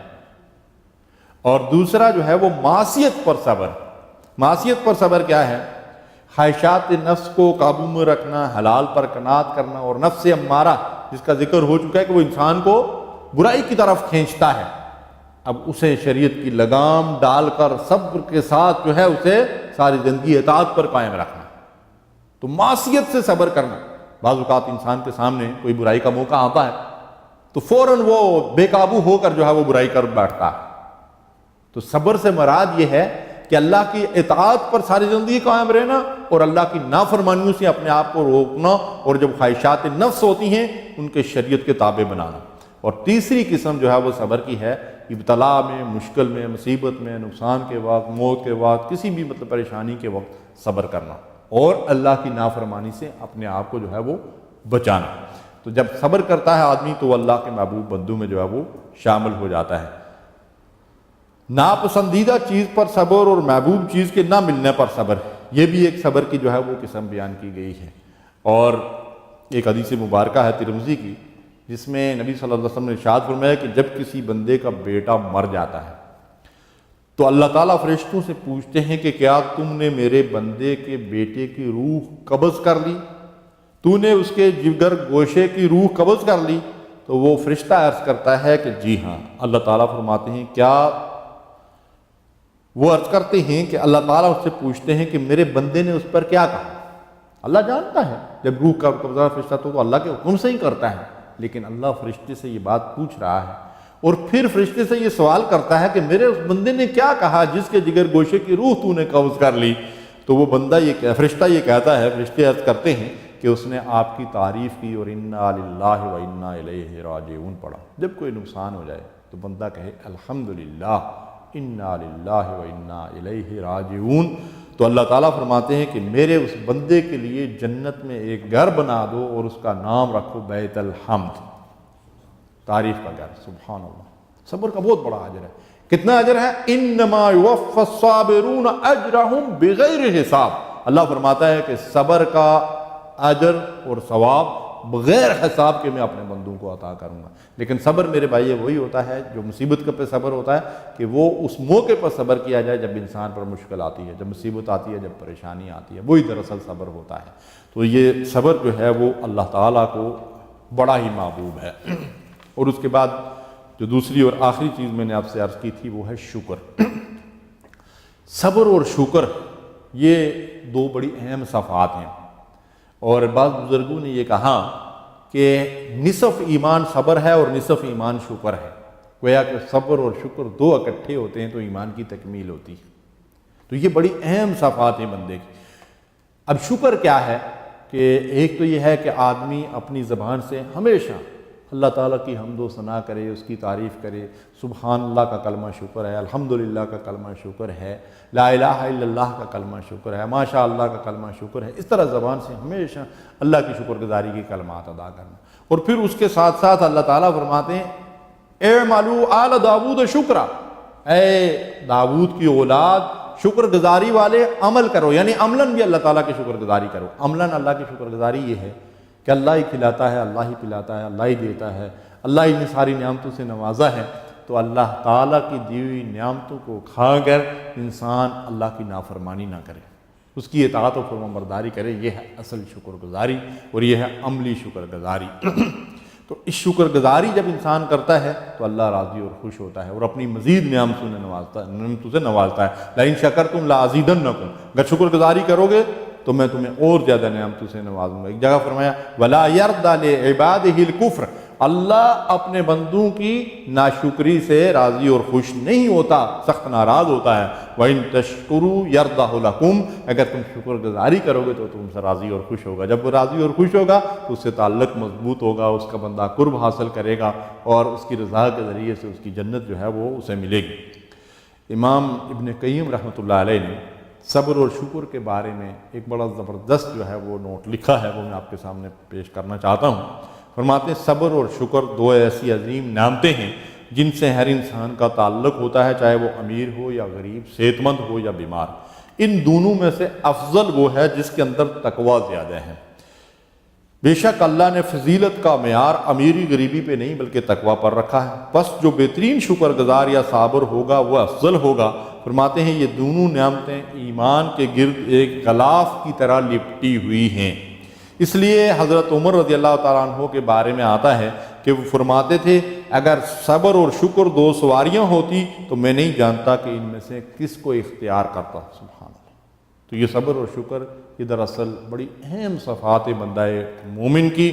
اور دوسرا جو ہے وہ معصیت پر صبر۔ معصیت پر صبر کیا ہے؟ خواہشات نفس کو قابو میں رکھنا، حلال پر قناعت کرنا، اور نفس امارہ جس کا ذکر ہو چکا ہے کہ وہ انسان کو برائی کی طرف کھینچتا ہے، اب اسے شریعت کی لگام ڈال کر صبر کے ساتھ جو ہے اسے ساری زندگی اطاعت پر قائم رکھنا۔ تو معصیت سے صبر کرنا، بعض اوقات انسان کے سامنے کوئی برائی کا موقع آتا ہے تو فوراً وہ بے قابو ہو کر جو ہے وہ برائی کر بیٹھتا ہے۔ تو صبر سے مراد یہ ہے کہ اللہ کی اطاعت پر ساری زندگی قائم رہنا اور اللہ کی نافرمانیوں سے اپنے آپ کو روکنا، اور جب خواہشات نفس ہوتی ہیں ان کے شریعت کے تابع بنانا۔ اور تیسری قسم جو ہے وہ صبر کی ہے، ابتلا میں، مشکل میں، مصیبت میں، نقصان کے وقت، موت کے وقت، کسی بھی پریشانی کے وقت صبر کرنا اور اللہ کی نافرمانی سے اپنے آپ کو جو ہے وہ بچانا۔ تو جب صبر کرتا ہے آدمی تو وہ اللہ کے محبوب بندوں میں جو ہے وہ شامل ہو جاتا ہے۔ ناپسندیدہ چیز پر صبر اور محبوب چیز کے نہ ملنے پر صبر، یہ بھی ایک صبر کی جو ہے وہ قسم بیان کی گئی ہے۔ اور ایک حدیث مبارکہ ہے ترمذی کی، جس میں نبی صلی اللہ علیہ وسلم نے ارشاد فرمایا کہ جب کسی بندے کا بیٹا مر جاتا ہے تو اللہ تعالیٰ فرشتوں سے پوچھتے ہیں کہ کیا تم نے میرے بندے کے بیٹے کی روح قبض کر لی؟ تو نے اس کے جگر گوشے کی روح قبض کر لی؟ تو وہ فرشتہ عرض کرتا ہے کہ جی ہاں۔ اللہ تعالیٰ فرماتے ہیں کیا وہ عرض کرتے ہیں کہ اللہ تعالیٰ اس سے پوچھتے ہیں کہ میرے بندے نے اس پر کیا کہا؟ اللہ جانتا ہے جب روح کا قبضہ فرشتہ تو اللہ کے حکم سے ہی کرتا ہے، لیکن اللہ فرشتے سے یہ بات پوچھ رہا ہے، اور پھر فرشتے سے یہ سوال کرتا ہے کہ میرے اس بندے نے کیا کہا جس کے جگر گوشے کی روح تو نے قبض کر لی؟ تو وہ بندہ فرشتہ یہ کہتا ہے، فرشتے عرض کرتے ہیں کہ اس نے آپ کی تعریف کی اور انا للہ و انا الیہ راجعون پڑھا۔ جب کوئی نقصان ہو جائے تو بندہ کہے الحمدللہ انا للہ و انا الیہ راجعون، تو اللہ تعالیٰ فرماتے ہیں کہ میرے اس بندے کے لیے جنت میں ایک گھر بنا دو اور اس کا نام رکھو بیت الحمد، تعریف کا گھر۔ سبحان اللہ، صبر کا بہت بڑا اجر ہے۔ کتنا اجر ہے؟ انما یوفی الصابرون اجرہم بغیر حساب۔ اللہ فرماتا ہے کہ صبر کا اجر اور ثواب بغیر حساب کے میں اپنے بندوں کو عطا کروں گا۔ لیکن صبر میرے بھائی وہی ہوتا ہے جو مصیبت کے پہ صبر ہوتا ہے کہ وہ اس موقع پر صبر کیا جائے جب انسان پر مشکل آتی ہے، جب مصیبت آتی ہے، جب پریشانی آتی ہے، وہی دراصل صبر ہوتا ہے۔ تو یہ صبر جو ہے وہ اللہ تعالیٰ کو بڑا ہی محبوب ہے۔ اور اس کے بعد جو دوسری اور آخری چیز میں نے آپ سے عرض کی تھی وہ ہے شکر۔ صبر اور شکر یہ دو بڑی اہم صفات ہیں، اور بعض بزرگوں نے یہ کہا کہ نصف ایمان صبر ہے اور نصف ایمان شکر ہے، گویا کہ صبر اور شکر دو اکٹھے ہوتے ہیں تو ایمان کی تکمیل ہوتی ہے۔ تو یہ بڑی اہم صفات ہیں بندے کی۔ اب شکر کیا ہے کہ ایک تو یہ ہے کہ آدمی اپنی زبان سے ہمیشہ اللہ تعالیٰ کی حمد و ثنا کرے، اس کی تعریف کرے، سبحان اللہ کا کلمہ شکر ہے، الحمدللہ کا کلمہ شکر ہے، لا الہ الا اللہ کا کلمہ شکر ہے، ماشاء اللہ کا کلمہ شکر ہے، اس طرح زبان سے ہمیشہ اللہ کی شکر گزاری کی کلمات ادا کرنا۔ اور پھر اس کے ساتھ ساتھ اللہ تعالیٰ فرماتے ہیں اعملوا آل داود شکرا، اے داود کی اولاد شکر گزاری والے عمل کرو، یعنی عملاً بھی اللہ تعالیٰ کی شکر گزاری کرو۔ عملاً اللہ کی شکر گزاری یہ ہے کہ اللہ ہی کھلاتا ہے، اللہ ہی پلاتا ہے، اللہ ہی دیتا ہے، اللہ ہی نے ساری نعمتوں سے نوازا ہے، تو اللہ تعالیٰ کی دی ہوئی نعمتوں کو کھا کر انسان اللہ کی نافرمانی نہ کرے، اس کی اطاعت و فرمانبرداری کرے، یہ ہے اصل شکر گزاری اور یہ ہے عملی شکر گزاری۔ تو اس شکر گزاری جب انسان کرتا ہے تو اللہ راضی اور خوش ہوتا ہے اور اپنی مزید نعمتوں سے نوازتا ہے۔ لئن شکرتم لازیدنکم، اگر شکر گزاری کرو گے تو میں تمہیں اور زیادہ نعمتوں سے نوازوں گا۔ ایک جگہ فرمایا وَلَا يَرْضَى لِعِبَادِهِ الْكُفْرَ، اللہ اپنے بندوں کی ناشکری سے راضی اور خوش نہیں ہوتا، سخت ناراض ہوتا ہے۔ وَإِن تَشْكُرُوا يَرْضَهُ لَكُمْ، اگر تم شکر گزاری کرو گے تو تم سے راضی اور خوش ہوگا۔ جب وہ راضی اور خوش ہوگا تو اس سے تعلق مضبوط ہوگا، اس کا بندہ قرب حاصل کرے گا اور اس کی رضا کے ذریعے سے اس کی جنت جو ہے وہ اسے ملے گی۔ امام ابن قیم رحمۃ اللہ علیہ نے صبر اور شکر کے بارے میں ایک بڑا زبردست جو ہے وہ نوٹ لکھا ہے، وہ میں آپ کے سامنے پیش کرنا چاہتا ہوں۔ فرماتے ہیں صبر اور شکر دو ایسی عظیم نعمتیں ہیں جن سے ہر انسان کا تعلق ہوتا ہے، چاہے وہ امیر ہو یا غریب، صحت مند ہو یا بیمار۔ ان دونوں میں سے افضل وہ ہے جس کے اندر تقوی زیادہ ہے۔ بے شک اللہ نے فضیلت کا معیار امیری غریبی پہ نہیں بلکہ تقوی پر رکھا ہے، پس جو بہترین شکر گزار یا صابر ہوگا وہ افضل ہوگا۔ فرماتے ہیں یہ دونوں نعمتیں ایمان کے گرد ایک غلاف کی طرح لپٹی ہوئی ہیں۔ اس لیے حضرت عمر رضی اللہ تعالیٰ عنہ کے بارے میں آتا ہے کہ وہ فرماتے تھے اگر صبر اور شکر دو سواریاں ہوتی تو میں نہیں جانتا کہ ان میں سے کس کو اختیار کرتا۔ سبحان اللہ۔ تو یہ صبر اور شکر یہ دراصل بڑی اہم صفات بندہ مومن کی،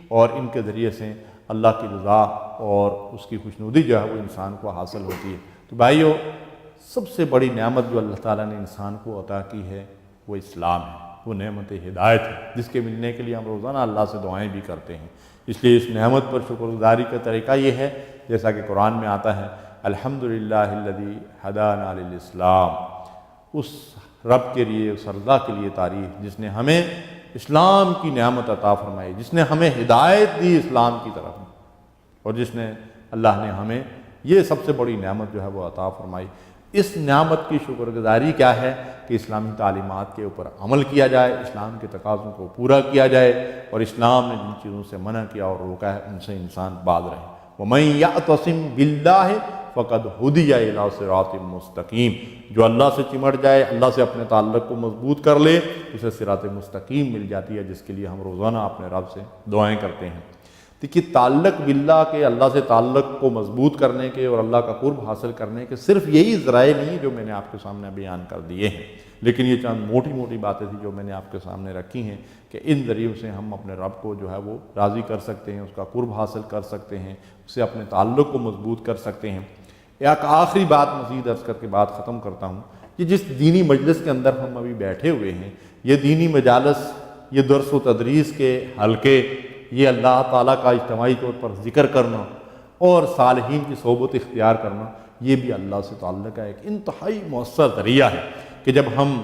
اور ان کے ذریعے سے اللہ کی رضا اور اس کی خوشنودی جو ہے وہ انسان کو حاصل ہوتی ہے۔ تو بھائیو، سب سے بڑی نعمت جو اللہ تعالیٰ نے انسان کو عطا کی ہے وہ اسلام ہے، وہ نعمت ہدایت ہے، جس کے ملنے کے لیے ہم روزانہ اللہ سے دعائیں بھی کرتے ہیں۔ اس لیے اس نعمت پر شکر گزاری کا طریقہ یہ ہے جیسا کہ قرآن میں آتا ہے الحمدللہ الذی ہدانا للاسلام، اس رب کے لیے، اس رضا کے لیے تعریف جس نے ہمیں اسلام کی نعمت عطا فرمائی، جس نے ہمیں ہدایت دی اسلام کی طرف، اور جس نے اللہ نے ہمیں یہ سب سے بڑی نعمت جو ہے وہ عطا فرمائی۔ اس نعمت کی شکر گزاری کیا ہے کہ اسلامی تعلیمات کے اوپر عمل کیا جائے، اسلام کے تقاضوں کو پورا کیا جائے، اور اسلام نے جن چیزوں سے منع کیا اور روکا ہے ان سے انسان باز رہے۔ وَمَن يَعْتَصِم بِاللَّهِ فَقَدْ هُدِيَ إِلَىٰ صِرَاطٍ مُسْتَقِيم، جو اللہ سے چمٹ جائے، اللہ سے اپنے تعلق کو مضبوط کر لے، اسے صراط مستقیم مل جاتی ہے، جس کے لیے ہم روزانہ اپنے رب سے دعائیں کرتے ہیں۔ دیکھیے تعلق باللہ کے، اللہ سے تعلق کو مضبوط کرنے کے اور اللہ کا قرب حاصل کرنے کے صرف یہی ذرائع نہیں جو میں نے آپ کے سامنے بیان کر دیے ہیں، لیکن یہ چند موٹی موٹی باتیں تھیں جو میں نے آپ کے سامنے رکھی ہیں کہ ان ذریعوں سے ہم اپنے رب کو جو ہے وہ راضی کر سکتے ہیں، اس کا قرب حاصل کر سکتے ہیں، اس سے اپنے تعلق کو مضبوط کر سکتے ہیں۔ ایک آخری بات مزید عرض کر کے بات ختم کرتا ہوں کہ جس دینی مجلس کے اندر ہم ابھی بیٹھے ہوئے ہیں، یہ دینی مجالس، یہ درس و تدریس کے حلقے، یہ اللہ تعالیٰ کا اجتماعی طور پر ذکر کرنا اور صالحین کی صحبت اختیار کرنا، یہ بھی اللہ سے تعلق کا ایک انتہائی مؤثر ذریعہ ہے کہ جب ہم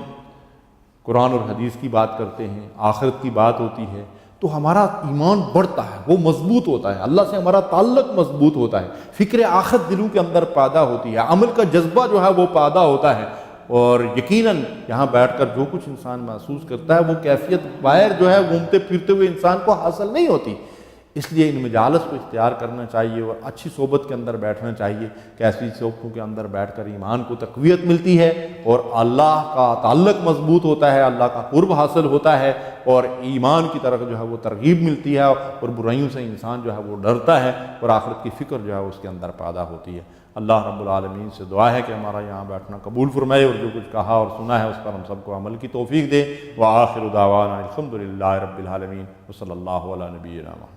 قرآن اور حدیث کی بات کرتے ہیں، آخرت کی بات ہوتی ہے، تو ہمارا ایمان بڑھتا ہے، وہ مضبوط ہوتا ہے، اللہ سے ہمارا تعلق مضبوط ہوتا ہے، فکر آخرت دلوں کے اندر پیدا ہوتی ہے، عمل کا جذبہ جو ہے وہ پیدا ہوتا ہے، اور یقیناً یہاں بیٹھ کر جو کچھ انسان محسوس کرتا ہے وہ کیفیت باہر جو ہے گھومتے پھرتے ہوئے انسان کو حاصل نہیں ہوتی۔ اس لیے ان مجالس کو اختیار کرنا چاہیے اور اچھی صحبت کے اندر بیٹھنا چاہیے کہ ایسی صحبتوں کے اندر بیٹھ کر ایمان کو تقویت ملتی ہے اور اللہ کا تعلق مضبوط ہوتا ہے، اللہ کا قرب حاصل ہوتا ہے، اور ایمان کی طرف جو ہے وہ ترغیب ملتی ہے، اور برائیوں سے انسان جو ہے وہ ڈرتا ہے، اور آخرت کی فکر جو ہے اس کے اندر پیدا ہوتی ہے۔ اللہ رب العالمین سے دعا ہے کہ ہمارا یہاں بیٹھنا قبول فرمائے، اور جو کچھ کہا اور سنا ہے اس پر ہم سب کو عمل کی توفیق دے۔ وآخر دعوانا الحمدللہ رب العالمین، وصلی اللہ علی نبینا محمد۔